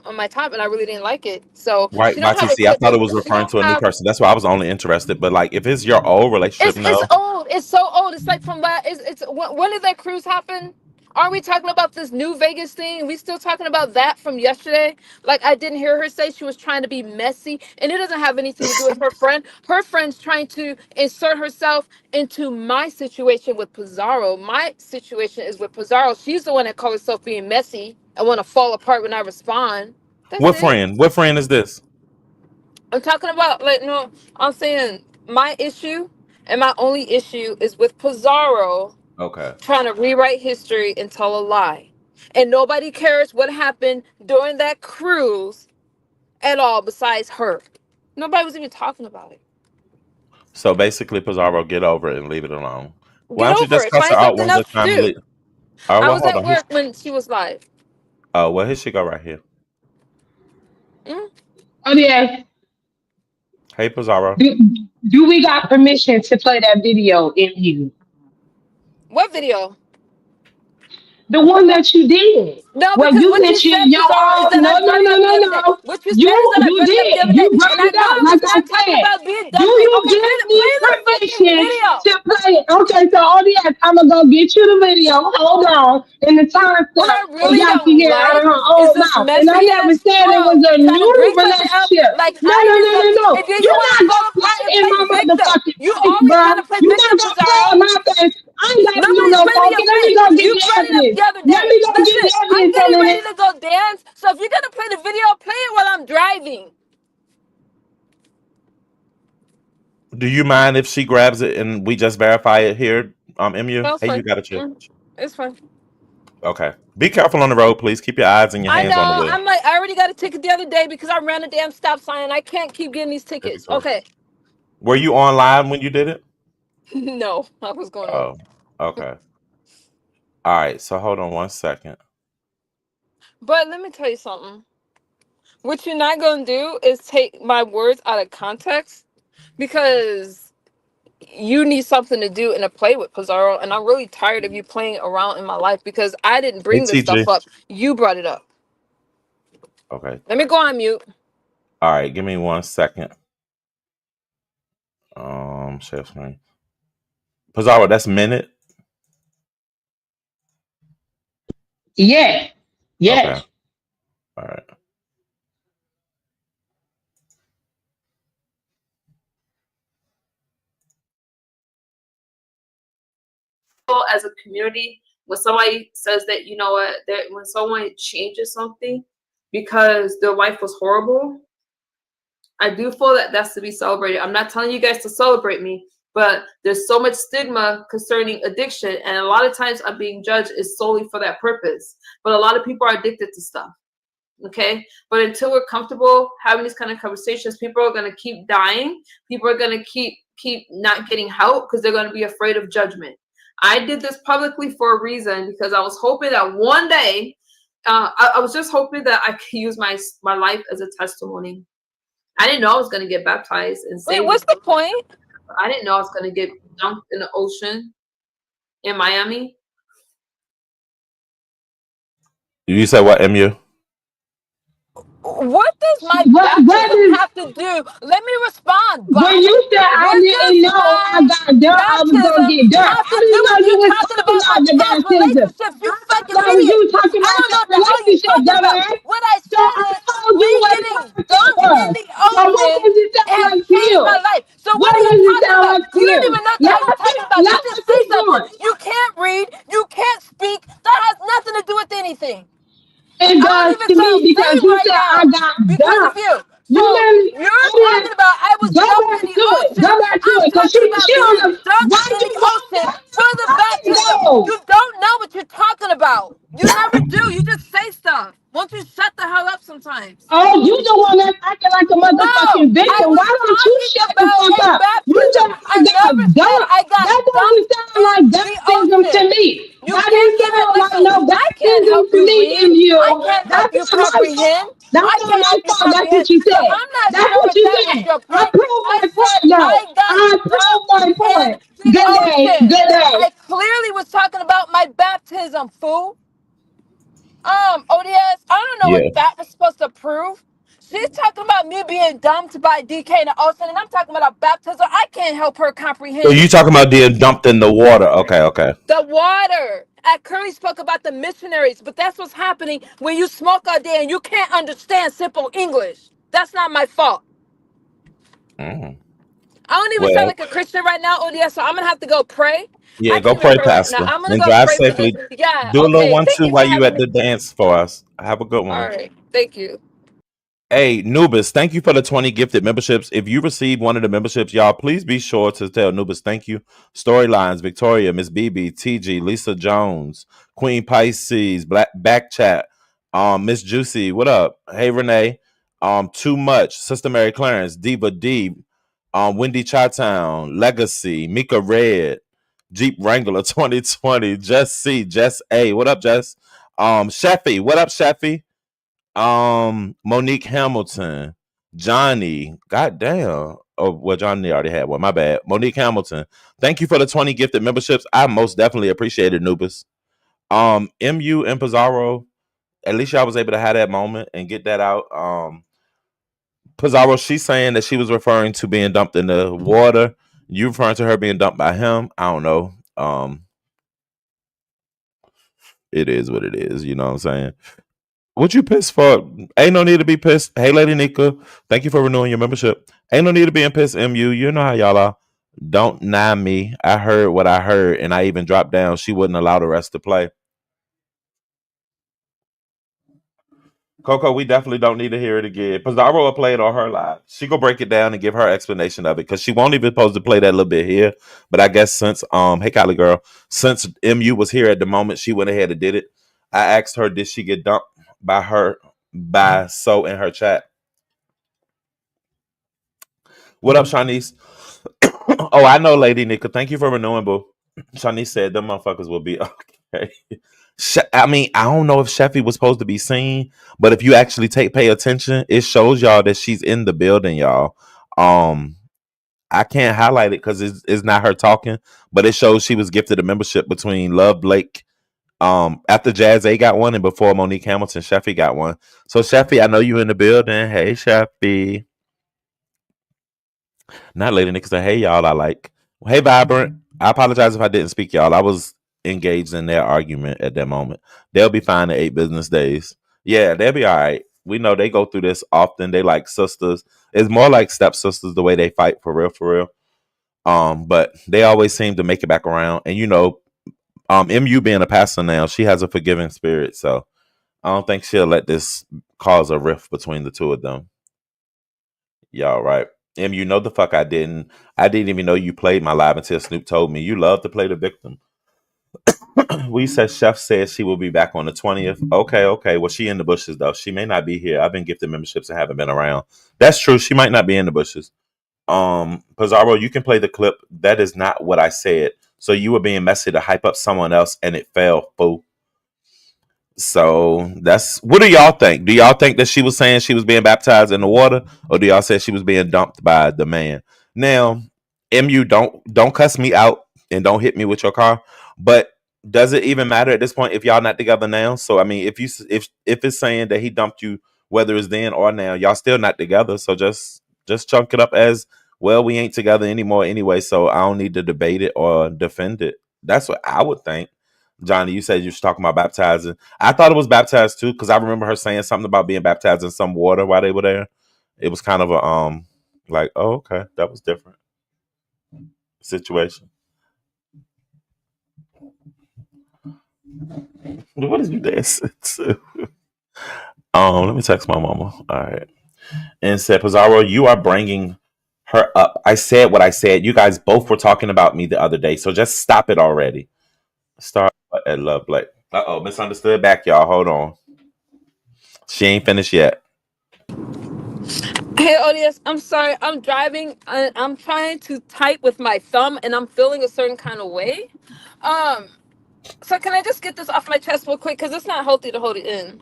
on my top, and I really didn't like it. So Right, she don't have a YTC. I clip thought it of was she referring don't to a new have. person. That's why I was only interested. But like, if it's your old relationship, It's no. old. It's so old. It's like from last. It's when did that cruise happen? Are we talking about this new Vegas thing? We still talking about that from yesterday? Like I didn't hear her say she was trying to be messy, and it doesn't have anything to do with her friend. Her friend's trying to insert herself into my situation with Pizarro. My situation is with Pizarro. She's the one that calls herself being messy and want to fall apart when I respond. That's What it. friend? What friend is this? I'm talking about like no. I'm saying my issue and my only issue is with Pizarro Okay. trying to rewrite history and tell a lie. And nobody cares what happened during that cruise at all besides her. Nobody was even talking about it. So basically, Pizarro, get over it and leave it alone. Why Get don't you over just it. cuss her Find out something one good else to time and do. leave? Oh I well, was hold at on. Here, work when she was live. oh well, here she go right here. Mm? O.D.S, Hey, Pizarro. do we got permission to play that video in you? What video? The one that you did. No, Well, because you what you mentioned said, your Pizarro, is own. that I No, no, brought it no, up the no, other day. no. What you said is You that I you brought it up the other did. day. You And brought I it know up I like was I not talking said. about being Do dumb. you Okay, give me play the fucking permission video. to play it? Okay, so O.D.S, I'm gonna go get you the video. Hold on. In the What timestamp I so really y'all can don't hear it out of like her is own this mouth. And I messy never ass said it was troll a trying to new bring something up relationship. like No, I no, did no, no, something, no. and then you You're want to not fall gonna apart and play in play my victim. motherfucking You face, always bro. trying to play You're victim, not gonna play Pizarro. in my face. I ain't gotta do Nobody's no playing in talking. your Let me face. go get You the brought it up evidence. the other Let day. me go get Listen, the I'm evidence on getting ready it. to go dance. So if you're gonna play the video, play it while I'm driving. Do you mind if she grabs it and we just verify it here? MU. No, it's Hey, you fine. got it, chill. It's fine. Okay. Be careful on the road, please. Keep your eyes and your I hands on the know. wheel. I'm like, I already got a ticket the other day because I ran a damn stop sign. I can't keep getting these Maybe tickets. so. Okay. Were you online when you did it? No, I was going to work. Oh, okay. All right. So hold on one second. But let me tell you something. What you're not gonna do is take my words out of context because you need something to do and to play with, Pizarro. And I'm really tired of you playing around in my life because I didn't Hey, bring this stuff TG. up. You brought it up. Okay. Let me go on mute. All right. Give me one second. Share screen. Pizarro, that's minute. Yes. Okay. Yes. All right. As a community, when somebody says that, you know what, that, when someone changes something because their life was horrible, I do feel that that's to be celebrated. I'm not telling you guys to celebrate me, but there's so much stigma concerning addiction, and a lot of times I'm being judged is solely for that purpose. But a lot of people are addicted to stuff. Okay, but until we're comfortable having these kind of conversations, people are going to keep dying. People are going to keep not getting help because they're going to be afraid of judgment. I did this publicly for a reason, because I was hoping that one day, I was just hoping that I could use my life as a testimony. I didn't know I was going to get baptized and saved. Wait, what's the point? I didn't know I was going to get dumped in the ocean in Miami. You said what, MU? What does my What baptism is have to do? Let me respond, when Bob. you said I What didn't does know I my got done, I was gonna baptism get done. have I to do didn't know with you you was talking talking about my about the past baptism. relationships? You I fucking thought that was idiot. you talking I about don't know that what the hell you relationship, talking about. dumbass. What I So said I is told me you what getting conflict dunked in was. the So what ocean. does it It sound has like to changed you? my life. So what What are you does it talking sound about? like to You you? don't even know what the Let hell you're talking about. You me just say keep something. going. You can't read. You can't speak. That has nothing to do with anything. It I don't does even to me sound because saved you right said I now got because of dumped. you. So You didn't. I you're didn't. talking about I was Go dumped back in the to it. Go ocean. back to I'm it, cause talking she about on being the. dunked Why in you the go ocean back to for the the baptism. Bible? You don't know what you're talking about. You never do. You just say stuff. Won't you shut the hell up sometimes? Oh, you the one that's acting like a No, motherfucking I victim. Why was don't you talking shut the about fuck a up? You baptism. said I I never got said dumped. I got That doesn't dumped sound in like the baptism to ocean. me. You That can't didn't even sound like listen. no I can't baptism help to you me read. in you. I can't help That's you not my fault. comprehend. That's I not can't my help you fault. That's what comprehend. you So said. I'm not That's sure what if you that was said. your I point. proved I my said point though. I got I proved dumped my in point. the Good day. ocean. Good day. I clearly was talking about my baptism, fool. O.D.S, I don't know Yeah. what that was supposed to prove. She's talking about me being dumped by DK in the ocean, and I'm talking about a baptism. I can't help her So comprehend. you talking about being dumped in the water? Okay, okay. The water. I currently spoke about the missionaries, but that's what's happening when you smoke all day and you can't understand simple English. That's not my fault. Mm. I don't even sound Well, like a Christian right now, ODS, so I'm gonna have to go pray. yeah, I go can't even pray, pray right now. Pastor, I'm gonna and go drive pray for this. safely. Yeah, Do a little okay. one Thank two you for while you having at me. the dance for us. Have a good All one. right. Thank you. Hey, Nubis, thank you for the 20 gifted memberships. If you receive one of the memberships, y'all, please be sure to tell Nubis thank you. Storylines, Victoria, Miss BB, TG, Lisa Jones, Queen Pisces, Black Back Chat, Miss Juicy, what up? Hey Renee, Too Much, Sister Mary Clarence, Diva D, Wendy Chatown, Legacy, Mika Red, Jeep Wrangler 2020, Jess C, Jess A, what up, Jess? Sheffy, what up, Sheffy? Monique Hamilton, Johnny, goddamn. Oh, well, Johnny already had one. My bad. Monique Hamilton. Thank you for the 20 gifted memberships. I most definitely appreciate it, Nubis. MU and Pizarro. At least y'all was able to have that moment and get that out. Pizarro, she's saying that she was referring to being dumped in the water. You referring to her being dumped by him. I don't know. It is what it is. You know what I'm saying? What you pissed for? Ain't no need to be pissed. Hey, Lady Nika, thank you for renewing your membership. Ain't no need to being pissed, MU. You know how y'all are. Don't deny me. I heard what I heard, and I even dropped down. She wouldn't allow the rest to play. Coco, we definitely don't need to hear it again. Pizarro will play it on her live. She go break it down and give her explanation of it because she won't even supposed to play that little bit here. But I guess since hey Kylie girl, since MU was here at the moment, she went ahead and did it. I asked her, did she get dumped by so in her chat? What up, Shanice? Oh, I know, Lady Nika. Thank you for renewing, boo. Shanice said them motherfuckers will be okay. I mean, I don't know if Sheffy was supposed to be seen, but if you actually pay attention, it shows y'all that she's in the building, y'all. Um, I can't highlight it because it's not her talking, but it shows she was gifted a membership between Love Blake. After Jazz A got one and before Monique Hamilton, Sheffy got one. So Sheffy, I know you in the building. Hey, Sheffy. Not Lady Nick said, hey y'all, I like. Hey Vibrant. I apologize if I didn't speak, y'all. I was engaged in their argument at that moment. They'll be fine in 8 business days. Yeah, they'll be all right. We know they go through this often. They like sisters. It's more like stepsisters the way they fight for real, for real. But they always seem to make it back around. And you know, MU being a pastor now, she has a forgiving spirit. So I don't think she'll let this cause a rift between the two of them. Y'all right. You know the fuck I didn't. I didn't even know you played my live until Snoop told me. You love to play the victim. We said Chef said she will be back on the 20th. Okay, okay. Well, she in the bushes though. She may not be here. I've been gifted memberships and haven't been around. That's true. She might not be in the bushes. Pizarro, you can play the clip. That is not what I said. So you were being messy to hype up someone else and it fell, fool. So that's what do y'all think? Do y'all think that she was saying she was being baptized in the water, or do y'all say she was being dumped by the man? Now, don't cuss me out and don't hit me with your car. But does it even matter at this point if y'all not together now? So I mean, if it's saying that he dumped you, whether it's then or now, y'all still not together. So just chunk it up as well. We ain't together anymore anyway. So I don't need to debate it or defend it. That's what I would think. Johnny, you said you was talking about baptizing. I thought it was baptized too because I remember her saying something about being baptized in some water while they were there. It was kind of a like, oh, okay, that was different situation. What did you dancing to? Let me text my mama. All right, and said Pizarro, you are bringing her up. I said what I said. You guys both were talking about me the other day, so just stop it already. Start at Love Blake. Misunderstood back, y'all. Hold on. She ain't finished yet. Hey, ODS, I'm sorry. I'm driving and I'm trying to type with my thumb and I'm feeling a certain kind of way. Um, so can I just get this off my chest real quick? Because it's not healthy to hold it in.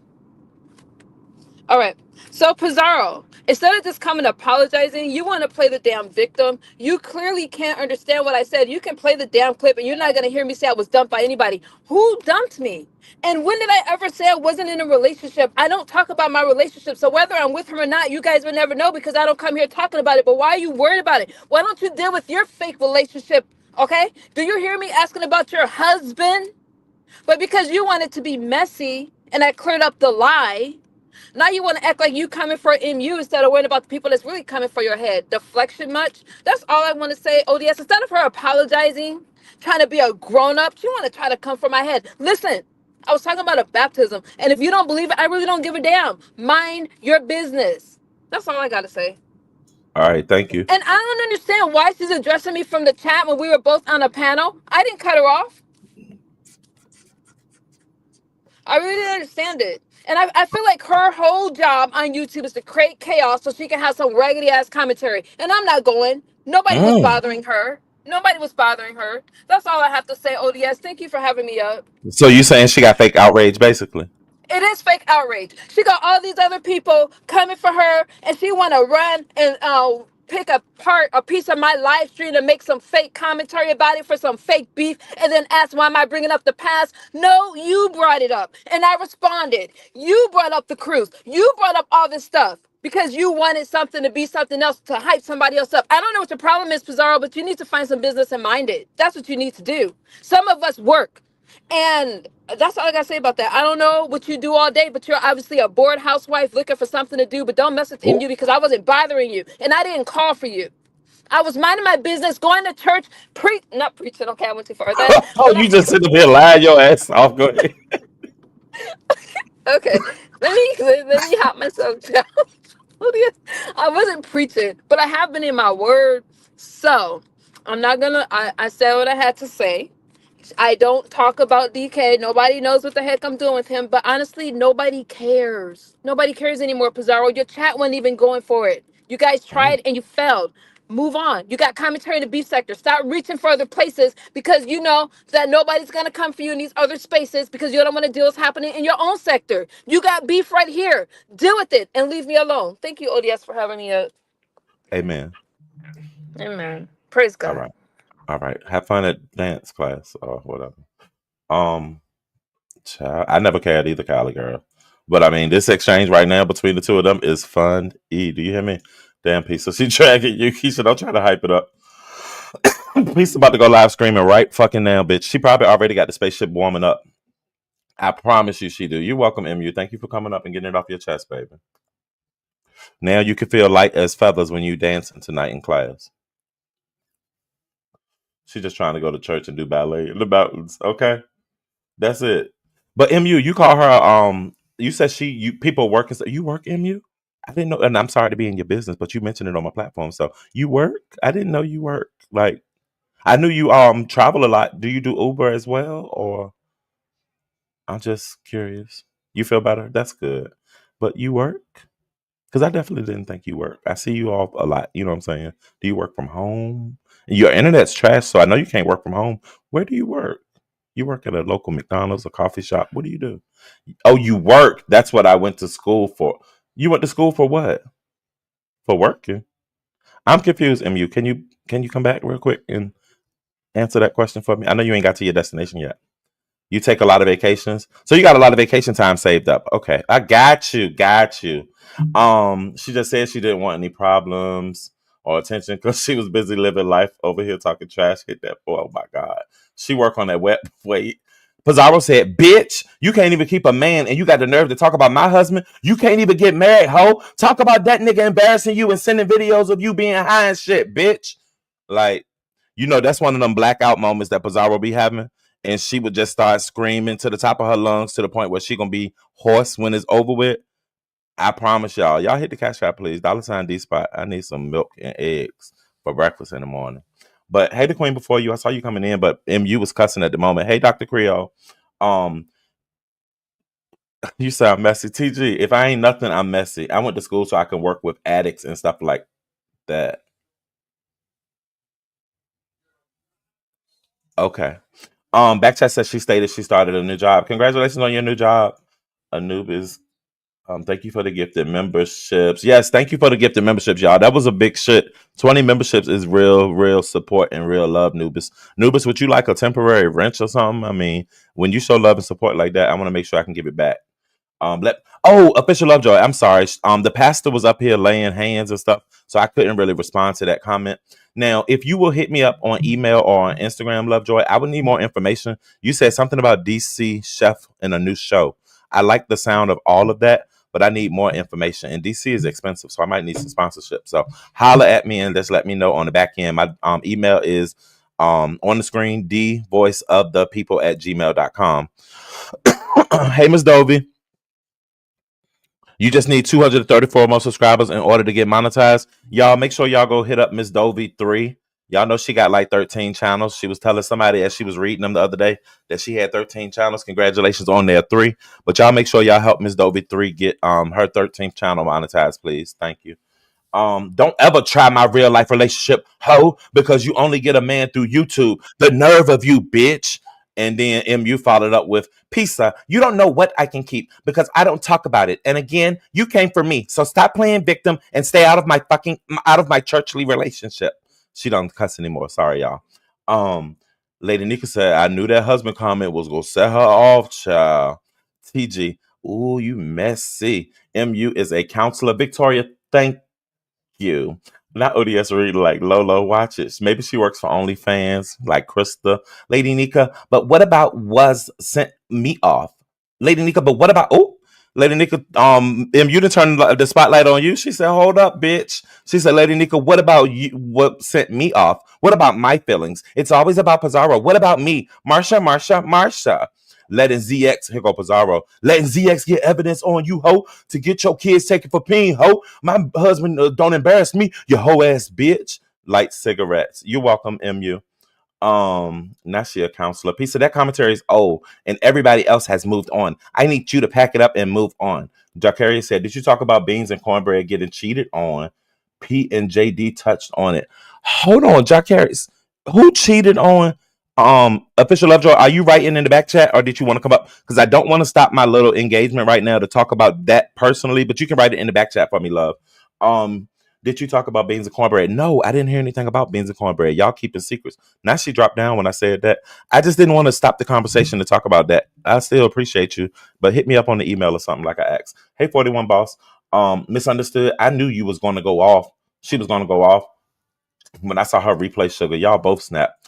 All right. So Pizarro, instead of just coming apologizing, you want to play the damn victim. You clearly can't understand what I said. You can play the damn clip and you're not going to hear me say I was dumped by anybody. Who dumped me? And when did I ever say I wasn't in a relationship? I don't talk about my relationship. So whether I'm with him or not, you guys will never know because I don't come here talking about it. But why are you worried about it? Why don't you deal with your fake relationship? Okay? Do you hear me asking about your husband? But because you wanted to be messy and I cleared up the lie, now you want to act like you coming for MU instead of worrying about the people that's really coming for your head. Deflection much? That's all I want to say, ODS. Instead of her apologizing, trying to be a grown up, she want to try to come for my head. Listen, I was talking about a baptism. And if you don't believe it, I really don't give a damn. Mind your business. That's all I got to say. All right, thank you. And I don't understand why she's addressing me from the chat when we were both on a panel. I didn't cut her off. I really didn't understand it. And I feel like her whole job on YouTube is to create chaos so she can have some raggedy ass commentary. And I'm not going. Nobody was Mm. bothering her. Nobody was bothering her. That's all I have to say, ODS. Thank you for having me up. So you saying she got fake outrage, basically? It is fake outrage. She got all these other people coming for her, and she want to run and pick a piece of my live stream to make some fake commentary about it for some fake beef, and then ask why am I bringing up the past? No, you brought it up, and I responded. You brought up the cruise. You brought up all this stuff because you wanted something to be something else to hype somebody else up. I don't know what your problem is, Pizarro, but you need to find some business and mind it. That's what you need to do. Some of us work. And that's all I gotta say about that. I don't know what you do all day, but you're obviously a bored housewife looking for something to do. But don't mess with Oh, MU because I wasn't bothering you, and I didn't call for you. I was minding my business, going to church, not preaching. Okay, I went too far then. oh, But you just sit up here lying your ass off. Go ahead. okay, let me hop myself down. I wasn't preaching, but I have been in my word. So I'm not gonna. I said what I had to say. I don't talk about DK. Nobody knows what the heck I'm doing with him. But honestly, nobody cares. Nobody cares anymore, Pizarro. Your chat wasn't even going for it. You guys Mm. tried and you failed. Move on. You got commentary in the beef sector. Stop reaching for other places because you know that nobody's going to come for you in these other spaces because you don't want to deal with what's happening in your own sector. You got beef right here. Deal with it and leave me alone. Thank you, ODS, for having me up. Amen. Amen. Praise All God. right. All right. Have fun at dance class or whatever. Um, child, I never cared either, Kylie girl. But I mean, this exchange right now between the two of them is fun. E, do you hear me? Damn piece. So she dragging you, Keisha. Don't try to hype it up. Piece about to go live screaming right fucking now, bitch. She probably already got the spaceship warming up. I promise you she do. You're welcome, MU. Thank you for coming up and getting it off your chest, baby. Now you can feel light as feathers when you dancing tonight in class. She's just trying to go to church and do ballet in the mountains. Okay, that's it. But MU, you call her. You said you people work. You work MU? I didn't know, and I'm sorry to be in your business, but you mentioned it on my platform. So you work? I didn't know you work. Like I knew you travel a lot. Do you do Uber as well, or I'm just curious. You feel better? That's good. But you work? Because I definitely didn't think you work. I see you off a lot. You know what I'm saying? Do you work from home? Your internet's trash, so I know you can't work from home. Where do you work? You work at a local McDonald's, a coffee shop. What do you do? Oh, you work. That's what I went to school for. You went to school for what? For working. I'm confused, MU. Can you come back real quick and answer that question for me? I know you ain't got to your destination yet. You take a lot of vacations. So you got a lot of vacation time saved up. Okay. I got you. Got you. She just said she didn't want any problems or attention because she was busy living life over here talking trash. Hit that boy. Oh my God. She worked on that wet wait. Pizarro said, bitch, you can't even keep a man and you got the nerve to talk about my husband. You can't even get married, ho. Talk about that nigga embarrassing you and sending videos of you being high and shit, bitch. Like, that's one of them blackout moments that Pizarro be having. And she would just start screaming to the top of her lungs to the point where she gonna be hoarse when it's over with. I promise y'all hit the cash app, please. $ D spot. I need some milk and eggs for breakfast in the morning. But hey, the queen before you, I saw you coming in, but MU was cussing at the moment. Hey, Dr. Creole. Um, you sound messy. TG, if I ain't nothing, I'm messy. I went to school so I can work with addicts and stuff like that. Okay. Backchat says she stated she started a new job. Congratulations on your new job. Anubis. Thank you for the gifted memberships. Yes, thank you for the gifted memberships, y'all. That was a big shit. 20 memberships is real support and real love, Nubis. Nubis, would you like a temporary wrench or something? I mean, when you show love and support like that, I want to make sure I can give it back. Official Lovejoy. I'm sorry. The pastor was up here laying hands and stuff, so I couldn't really respond to that comment. Now, if you will hit me up on email or on Instagram, Lovejoy, I would need more information. You said something about DC Chef and a new show. I like the sound of all of that, but I need more information. And DC is expensive, so I might need some sponsorship. So holla at me and just let me know on the back end. My email is on the screen, dvoiceofthepeople@gmail.com. Hey, Miss Dovey. You just need 234 more subscribers in order to get monetized. Y'all make sure y'all go hit up Miss Dovey 3. Y'all know she got like 13 channels. She was telling somebody as she was reading them the other day that she had 13 channels. Congratulations on their 3. But y'all make sure y'all help Miss Dovey 3 get her 13th channel monetized, please. Thank you. Don't ever try my real life relationship, ho, because you only get a man through YouTube. The nerve of you, bitch. And then MU followed up with Pisa. You don't know what I can keep because I don't talk about it. And again, you came for me. So stop playing victim and stay out of my churchly relationship. She don't cuss anymore. Sorry, y'all. Lady Nika said, I knew that husband comment was gonna set her off, child. TG. Ooh, you messy. MU is a counselor. Victoria, thank you. Not O.D.S. reading like Lolo watches. Maybe she works for OnlyFans, like Krista. Lady Nika, but what about was sent me off? Lady Nika, but what about Lady Nika, you to turn the spotlight on you. She said, hold up, bitch. She said, Lady Nika, what about you? What sent me off? What about my feelings? It's always about Pizarro. What about me? Marsha. Letting ZX, here go Pizarro, letting ZX get evidence on you, ho, to get your kids taken for peen, ho. My husband don't embarrass me, you hoe ass bitch. Light cigarettes. You're welcome, MU. Now she a counselor. Piece of that commentary is old, and everybody else has moved on. I need you to pack it up and move on. Jacarius said, did you talk about beans and cornbread getting cheated on? Pete and JD touched on it. Hold on, Jacarius. Who cheated on official Lovejoy? Are you writing in the back chat or did you want to come up? Because I don't want to stop my little engagement right now to talk about that personally, but you can write it in the back chat for me, love. Did you talk about beans and cornbread? No, I didn't hear anything about beans and cornbread. Y'all keeping secrets. Now she dropped down when I said that. I just didn't want to stop the conversation to talk about that. I still appreciate you, but hit me up on the email or something like I asked. Hey, 41 boss. Misunderstood. I knew you was going to go off. She was going to go off. When I saw her replay sugar, y'all both snapped.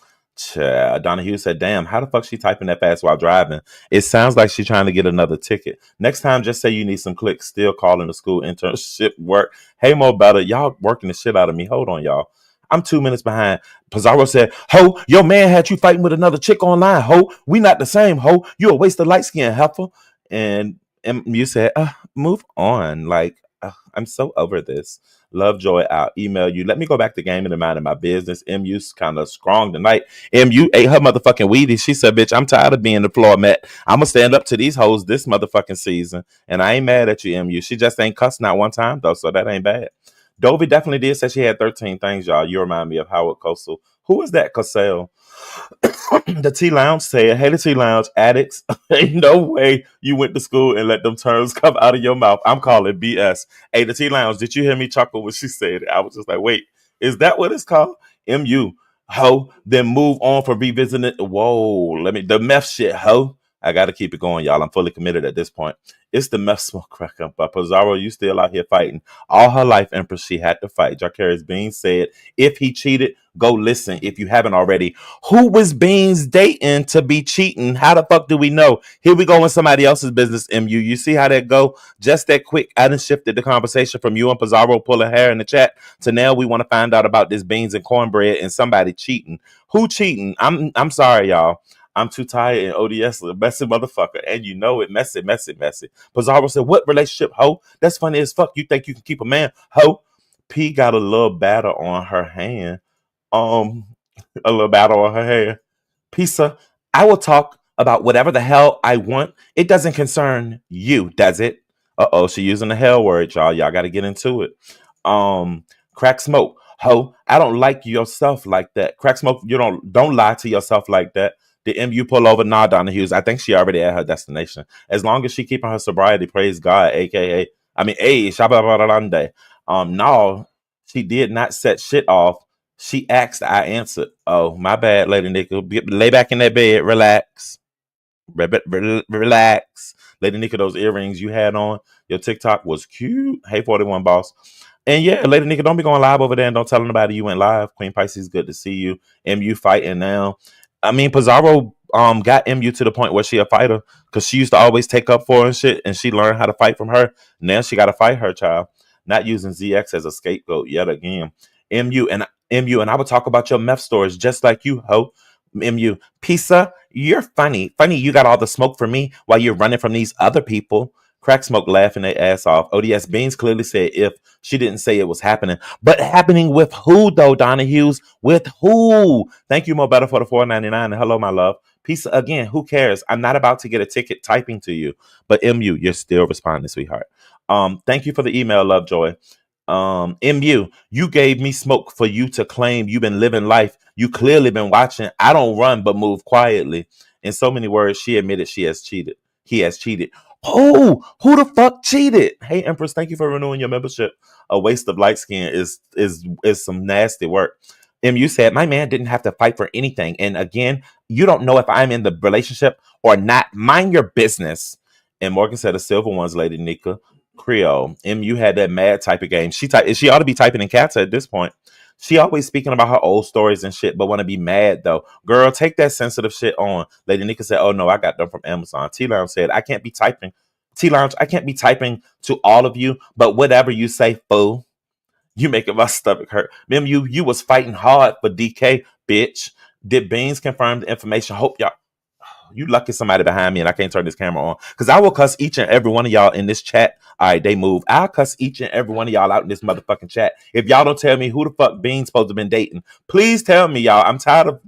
Donahue said, damn, how the fuck she typing that fast while driving? It sounds like she's trying to get another ticket. Next time, just say you need some clicks. Still calling the school internship work. Hey, Mo Better, y'all working the shit out of me. Hold on, y'all. I'm 2 minutes behind. Pizarro said, ho, your man had you fighting with another chick online, ho. We not the same, ho. You a waste of light skin, heifer. And you said, move on. Like, I'm so over this. Lovejoy, I'll email you. Let me go back to gaming and minding my business. MU's kind of strong tonight. MU ate her motherfucking Wheaties. She said, bitch, I'm tired of being the floor mat. I'm going to stand up to these hoes this motherfucking season. And I ain't mad at you, MU. She just ain't cussed not one time, though, so that ain't bad. Dovey definitely did say she had 13 things, y'all. You remind me of Howard Cosell. Who is that, Cosell? The T Lounge said, hey, the T Lounge addicts, ain't no way you went to school and let them terms come out of your mouth. I'm calling BS. Hey, the T Lounge, did you hear me chuckle when she said it? I was just like, wait, is that what it's called? MU, ho, then move on for revisiting it. Whoa, the meth shit, ho. I got to keep it going, y'all. I'm fully committed at this point. It's the meth smoke cracker. But Pizarro, you still out here fighting. All her life, Empress, she had to fight. Jacarius Bean said, if he cheated, go listen if you haven't already. Who was Beans dating to be cheating? How the fuck do we know? Here we go in somebody else's business, MU. You see how that go? Just that quick. I done shifted the conversation from you and Pizarro pulling hair in the chat to now we want to find out about this beans and cornbread and somebody cheating. Who cheating? I'm sorry, y'all. I'm too tired and O.D.S. a messy motherfucker. And you know it. Messy, messy, messy. Pizarro said, what relationship, ho? That's funny as fuck. You think you can keep a man, ho? P got a little batter on her hand. Um, a little battle on her hair. Pisa, I will talk about whatever the hell I want. It doesn't concern you, does it? Uh-oh, she using the hell word, y'all. Y'all got to get into it. Crack smoke. Ho, I don't like yourself like that. Crack smoke, you don't lie to yourself like that. The MU pull over? Nah, Donna Hughes. I think she already at her destination. As long as she keeping her sobriety, praise God, aka, Shabba. No, she did not set shit off. She asked, I answered. Oh, my bad, Lady Nickel. Lay back in that bed, relax. Relax. Lady Nika, those earrings you had on, your TikTok was cute. Hey, 41 boss. And yeah, Lady Nika, don't be going live over there and don't tell anybody you went live. Queen Pisces, good to see you. MU fighting now. I mean, Pizarro got MU to the point where she a fighter because she used to always take up for her and shit, and she learned how to fight from her. Now she got to fight her child. Not using ZX as a scapegoat yet again. MU and I would talk about your meth stores just like you, ho. MU, Pisa, you're funny. Funny, you got all the smoke for me while you're running from these other people. Crack smoke laughing their ass off. ODS Beans clearly said if she didn't say it was happening. But happening with who, though, Donahue's? With who? Thank you, Mo Better, for the $4.99. And hello, my love. Peace again. Who cares? I'm not about to get a ticket typing to you. But MU, you're still responding, sweetheart. Thank you for the email, Lovejoy. MU, you gave me smoke for you to claim you've been living life. You clearly been watching. I don't run but move quietly. In so many words, she admitted she has cheated. He has cheated. Oh, who the fuck cheated? Hey, Empress, thank you for renewing your membership. A waste of light skin is some nasty work. MU said, my man didn't have to fight for anything. And again, you don't know if I'm in the relationship or not. Mind your business. And Morgan said, the silver ones, Lady Nika. Creole. MU had that mad type of game. She ought to be typing in cats at this point. She always speaking about her old stories and shit, but want to be mad though. Girl, take that sensitive shit on. Lady Nika said, oh no, I got them from Amazon. T Lounge said, I can't be typing. T Lounge, I can't be typing to all of you, but whatever you say, fool, you making my stomach hurt. Remember, you was fighting hard for DK, bitch. Did Beans confirm the information? Hope y'all. You lucky somebody behind me and I can't turn this camera on. Because I will cuss each and every one of y'all in this chat. All right, they move. I'll cuss each and every one of y'all out in this motherfucking chat. If y'all don't tell me who the fuck Bean's supposed to have been dating, please tell me, y'all. I'm tired of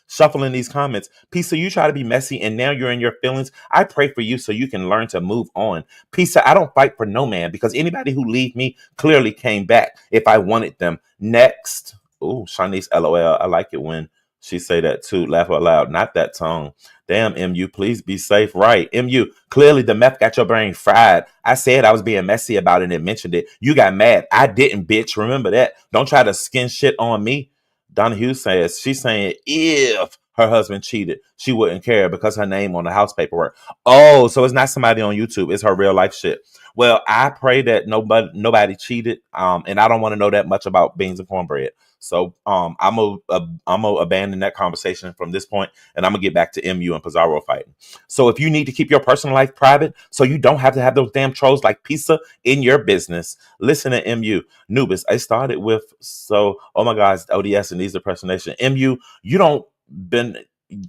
shuffling these comments. Pisa, you try to be messy and now you're in your feelings. I pray for you so you can learn to move on. Pisa, I don't fight for no man because anybody who leave me clearly came back if I wanted them. Next. Oh, Shanice, LOL. I like it when she say that too. Laugh out loud. Not that tongue. Damn, MU, please be safe. Right. MU, clearly the meth got your brain fried. I said I was being messy about it and mentioned it. You got mad. I didn't, bitch. Remember that. Don't try to skin shit on me. Donahue says she's saying if her husband cheated, she wouldn't care because her name on the house paperwork. Oh, so it's not somebody on YouTube. It's her real life shit. Well, I pray that nobody cheated. And I don't want to know that much about beans and cornbread. So I'm gonna abandon that conversation from this point, and I'm gonna get back to MU and Pizarro fighting. So if you need to keep your personal life private, so you don't have to have those damn trolls like Pisa in your business, listen to MU. Nubis, I started with oh my God, it's ODS and these impersonation. MU, you don't been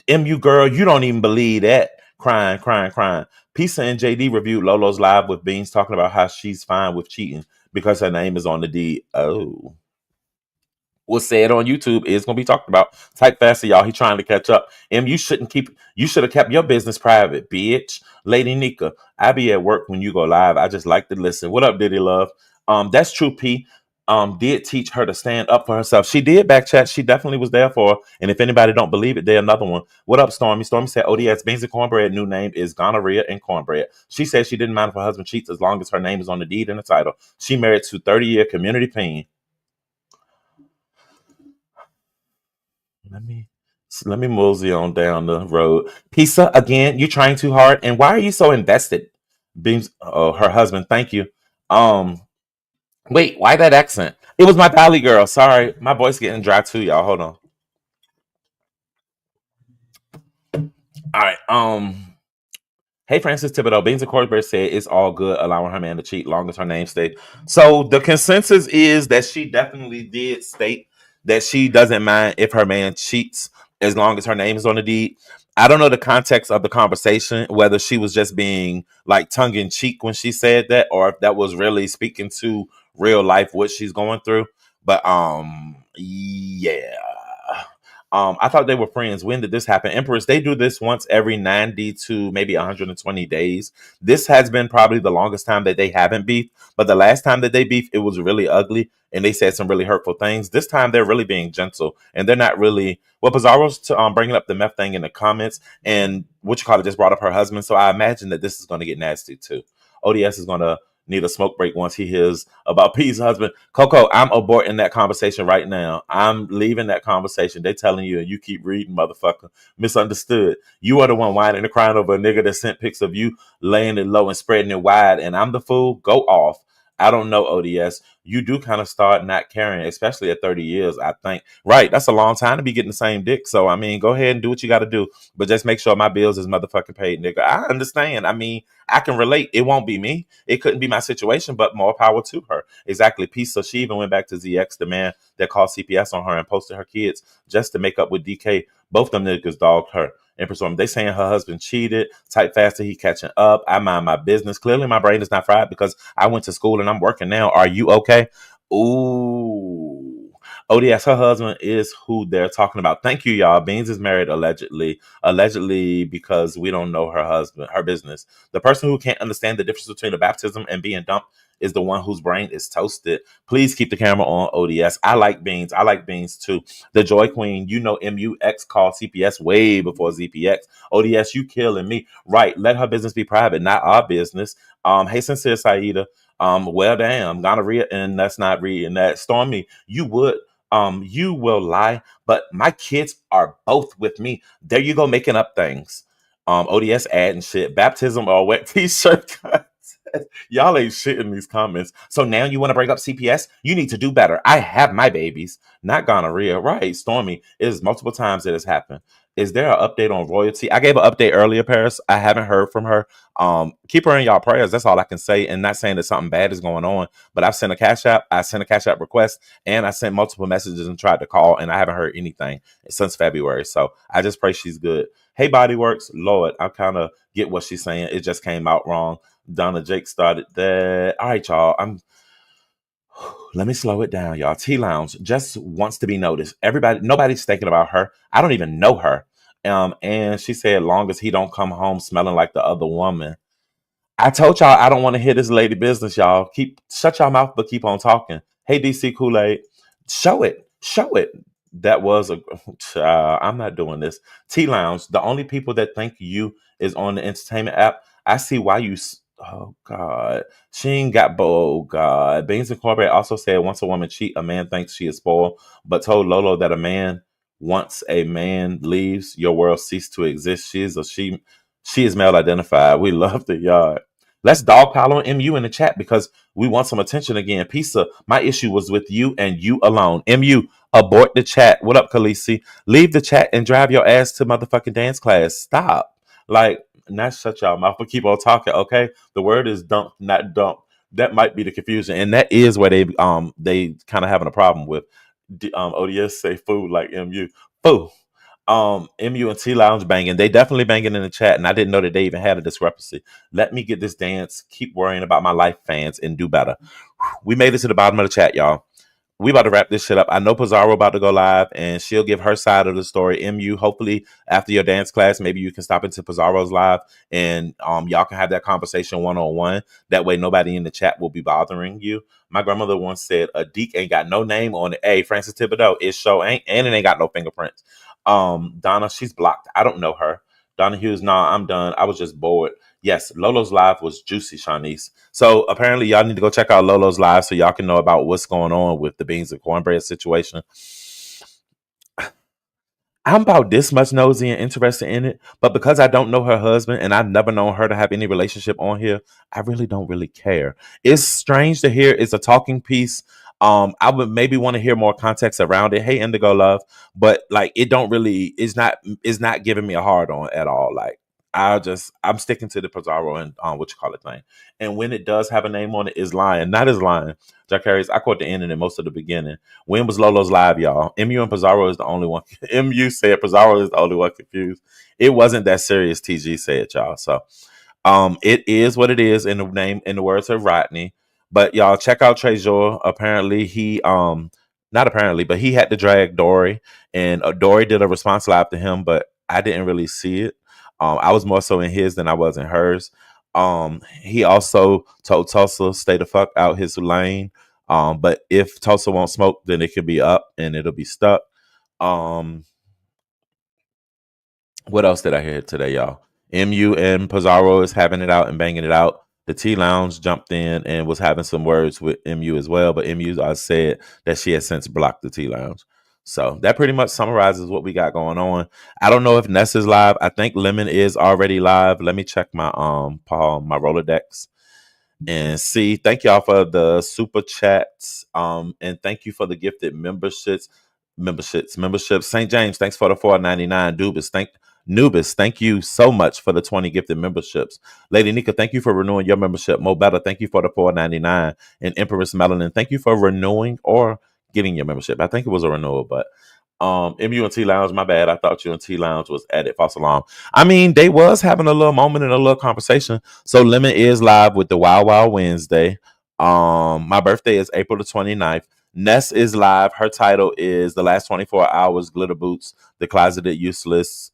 MU girl, you don't even believe that. Crying. Pisa and JD reviewed Lolo's live with Beans talking about how she's fine with cheating. because her name is on the deed. Oh, was said on YouTube is going to be talked about. Type faster, y'all. He trying to catch up. You shouldn't keep. You should have kept your business private, bitch. Lady Nika, I be at work when you go live. I just like to listen. What up, Diddy Love? That's true. P. Did teach her to stand up for herself. She did back chat. She definitely was there for her. And if anybody don't believe it, there another one. What up, Stormy? Stormy said O.D.S. Beans and Cornbread new name is gonorrhea and cornbread. She said she didn't mind if her husband cheats as long as her name is on the deed and the title. She married to 30-year community pain. Let me let me mosey on down the road. Pisa, again, you trying too hard, and why are you so invested? Beams, oh, her husband. Thank you. Um, wait, why that accent? It was my valley girl. Sorry, my voice getting dry too, y'all. Hold on. All right. Hey, Francis Thibodeau. Beans and Cornbread said it's all good, allowing her man to cheat long as her name stay. So the consensus is that she definitely did state that she doesn't mind if her man cheats as long as her name is on the deed. I don't know the context of the conversation, whether she was just being like tongue in cheek when she said that, or if that was really speaking to real life what she's going through. But yeah. I thought they were friends. When did this happen? Empress, they do this once every 90 to maybe 120 days. This has been probably the longest time that they haven't beefed. But the last time that they beefed, it was really ugly. And they said some really hurtful things. This time they're really being gentle. And they're not really. Well, Pizarro's bringing up the meth thing in the comments. And what you call it just brought up her husband. So I imagine that this is going to get nasty too. ODS is going to need a smoke break once he hears about P's husband. Coco, I'm aborting that conversation right now. I'm leaving that conversation. They telling you and you keep reading, motherfucker. Misunderstood. You are the one whining and crying over a nigga that sent pics of you laying it low and spreading it wide, and I'm the fool. Go off. I don't know, ODS. You do kind of start not caring, especially at 30 years, I think. Right, that's a long time to be getting the same dick. So, I mean, go ahead and do what you got to do. But just make sure my bills is motherfucking paid, nigga. I understand. I mean, I can relate. It won't be me. It couldn't be my situation, but more power to her. Exactly. Peace. So she even went back to ZX, the man that called CPS on her and posted her kids just to make up with DK. Both them niggas dogged her. Empress Woman. They saying her husband cheated. Type faster, he catching up. I mind my business. Clearly, my brain is not fried because I went to school and I'm working now. Are you okay? Ooh. O.D.S. Her husband is who they're talking about. Thank you, y'all. Beans is married allegedly. Allegedly because we don't know her husband, her business. The person who can't understand the difference between a baptism and being dumped is the one whose brain is toasted. Please keep the camera on, ODS. I like Beans. I like Beans too. The Joy Queen, you know MUX called CPS way before ZPX. ODS, you killing me. Right. Let her business be private, not our business. Hey, sincere Saida. Well, damn, gonorrhea, and that's not reading that. Stormy, you will lie, but my kids are both with me. There you go, making up things. ODS adding shit, baptism or wet t-shirt. Y'all ain't shit in these comments. So now you want to break up CPS? You need to do better. I have my babies, not gonorrhea. Right, Stormy. It is multiple times that has happened. Is there an update on royalty? I gave an update earlier, Paris. I haven't heard from her. Keep her in y'all prayers. That's all I can say. And not saying that something bad is going on, but I've sent a cash app. I sent a cash app request, and I sent multiple messages and tried to call, and I haven't heard anything since February. So I just pray she's good. Hey, Bodyworks, Lord, I kind of get what she's saying. It just came out wrong. Donna Jake started that. All right, y'all. Let me slow it down, y'all. T Lounge just wants to be noticed. Nobody's thinking about her. I don't even know her. And she said, long as he don't come home smelling like the other woman. I told y'all I don't want to hear this lady business, y'all. Shut your mouth, but keep on talking. Hey, DC Kool-Aid, show it. Show it. That was a. I'm not doing this. T Lounge, the only people that think you is on the entertainment app. I see why you. Oh God, she ain't got. Oh God, Beans and Cornbread also said once a woman cheat, a man thinks she is spoiled, but told Lolo that a man once a man leaves, your world cease to exist. She is male identified. We love the yard. Let's dogpile on MU in the chat because we want some attention again. Pizza, my issue was with you and you alone. MU, abort the chat. What up, Khaleesi? Leave the chat and drive your ass to motherfucking dance class. Stop. Like, not shut y'all mouth, but keep on talking, okay? The word is dump, not dump. That might be the confusion, and that is where they kind of having a problem with. ODS say food like MU. Food. MU and T Lounge banging. They definitely banging in the chat, and I didn't know that they even had a discrepancy. Let me get this dance. Keep worrying about my life, fans, and do better. We made it to the bottom of the chat, y'all. We about to wrap this shit up. I know Pizarro about to go live, and she'll give her side of the story. MU, hopefully after your dance class, maybe you can stop into Pizarro's live, and y'all can have that conversation 1-on-1. That way, nobody in the chat will be bothering you. My grandmother once said, "A deek ain't got no name on it." Hey, Francis Thibodeau, it show ain't, and it ain't got no fingerprints. Donna, she's blocked. I don't know her. Donna Hughes, nah, I'm done. I was just bored. Yes, Lolo's live was juicy, Shanice. So apparently, y'all need to go check out Lolo's live so y'all can know about what's going on with the beans and cornbread situation. I'm about this much nosy and interested in it, but because I don't know her husband and I've never known her to have any relationship on here, I really don't really care. It's strange to hear it's a talking piece. I would maybe want to hear more context around it. Hey, Indigo Love, but like it don't really is not giving me a hard on at all. Like I'm sticking to the Pizarro and what you call it thing. And when it does have a name on it, is lying, not as lying. Jack Harris, I caught the ending and most of the beginning. When was Lolo's live, y'all? MU and Pizarro is the only one. MU said Pizarro is the only one confused. It wasn't that serious, TG said, y'all. So it is what it is in the name, in the words of Rodney. But y'all check out Trezor. Apparently he not apparently, but he had to drag Dory, and Dory did a response live to him, but I didn't really see it. I was more so in his than I was in hers. He also told Tulsa stay the fuck out his lane. But if Tulsa won't smoke, then it could be up and it'll be stuck. What else did I hear today, y'all? MU and Pizarro is having it out and banging it out. The T Lounge jumped in and was having some words with MU as well, but MU said that she has since blocked the T Lounge. So that pretty much summarizes what we got going on. I don't know if Ness is live. I think Lemon is already live. Let me check my my Rolodex and see. Thank y'all for the super chats. And thank you for the gifted memberships. St. James, thanks for the $4.99. Nubis, thank you so much for the 20 gifted memberships. Lady Nika, thank you for renewing your membership. Mo Better, thank you for the $4.99. And Empress Melanin, thank you for renewing or getting your membership. I think it was a renewal, but MU and T Lounge, my bad. I thought you and T Lounge was at it. False alarm. I mean, they was having a little moment and a little conversation. So Lemon is live with the Wild Wild Wednesday. My birthday is April the 29th. Ness is live. Her title is The Last 24 Hours, Glitter Boots, The Closeted Useless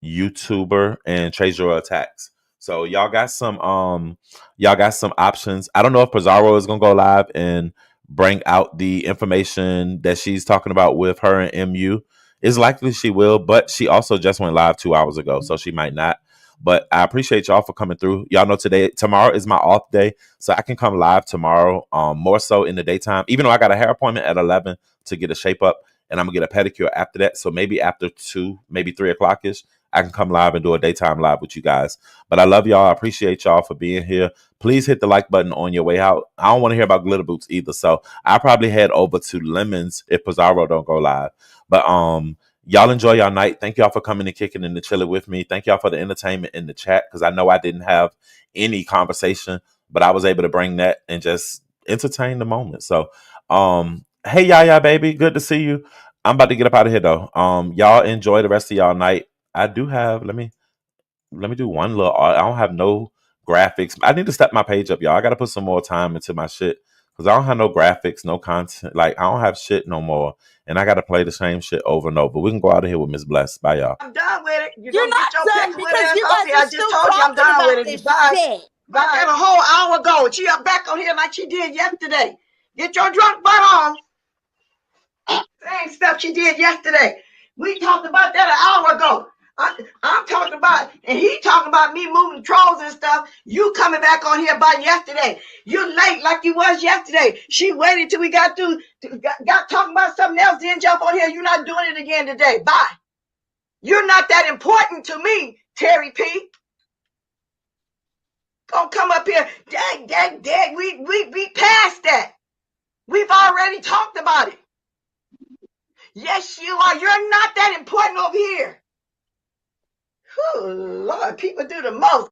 YouTuber, and Treasure Attacks. So y'all got some options. I don't know if Pizarro is gonna go live and bring out the information that she's talking about with her and MU. It's likely she will, but she also just went live 2 hours ago, so she might not. But I appreciate y'all for coming through. Y'all know tomorrow is my off day, so I can come live tomorrow, more so in the daytime. Even though I got a hair appointment at 11 to get a shape up, and I'm gonna get a pedicure after that. So maybe after 2, maybe 3 o'clock ish, I can come live and do a daytime live with you guys. But I love y'all. I appreciate y'all for being here. Please hit the like button on your way out. I don't want to hear about glitter boots either. So I'll probably head over to Lemons if Pizarro don't go live. But y'all enjoy y'all night. Thank y'all for coming and kicking and chilling with me. Thank y'all for the entertainment in the chat, because I know I didn't have any conversation, but I was able to bring that and just entertain the moment. So hey Yaya baby, good to see you. I'm about to get up out of here though. Y'all enjoy the rest of y'all night. I do have, let me do one little, I don't have no graphics. I need to step my page up, y'all. I got to put some more time into my shit, because I don't have no graphics, no content. Like, I don't have shit no more. And I got to play the same shit over and over. We can go out of here with Miss Bless. Bye, y'all. I'm done with it. You're not done because you guys are I still just told you I'm talking done about with it. this Bye. shit. Bye. That a whole hour ago. She up back on here like she did yesterday. Get your drunk butt on. Same stuff she did yesterday. We talked about that an hour ago. I'm talking about, and he talking about me moving trolls and stuff. You coming back on here about yesterday. You late like you was yesterday. She waited till we got through, got talking about something else, then jump on here. You're not doing it again today. Bye. You're not that important to me, Terry P. Don't come up here. Dag. We passed that. We've already talked about it. Yes, you are. You're not that important over here. Oh, Lord, people do the most.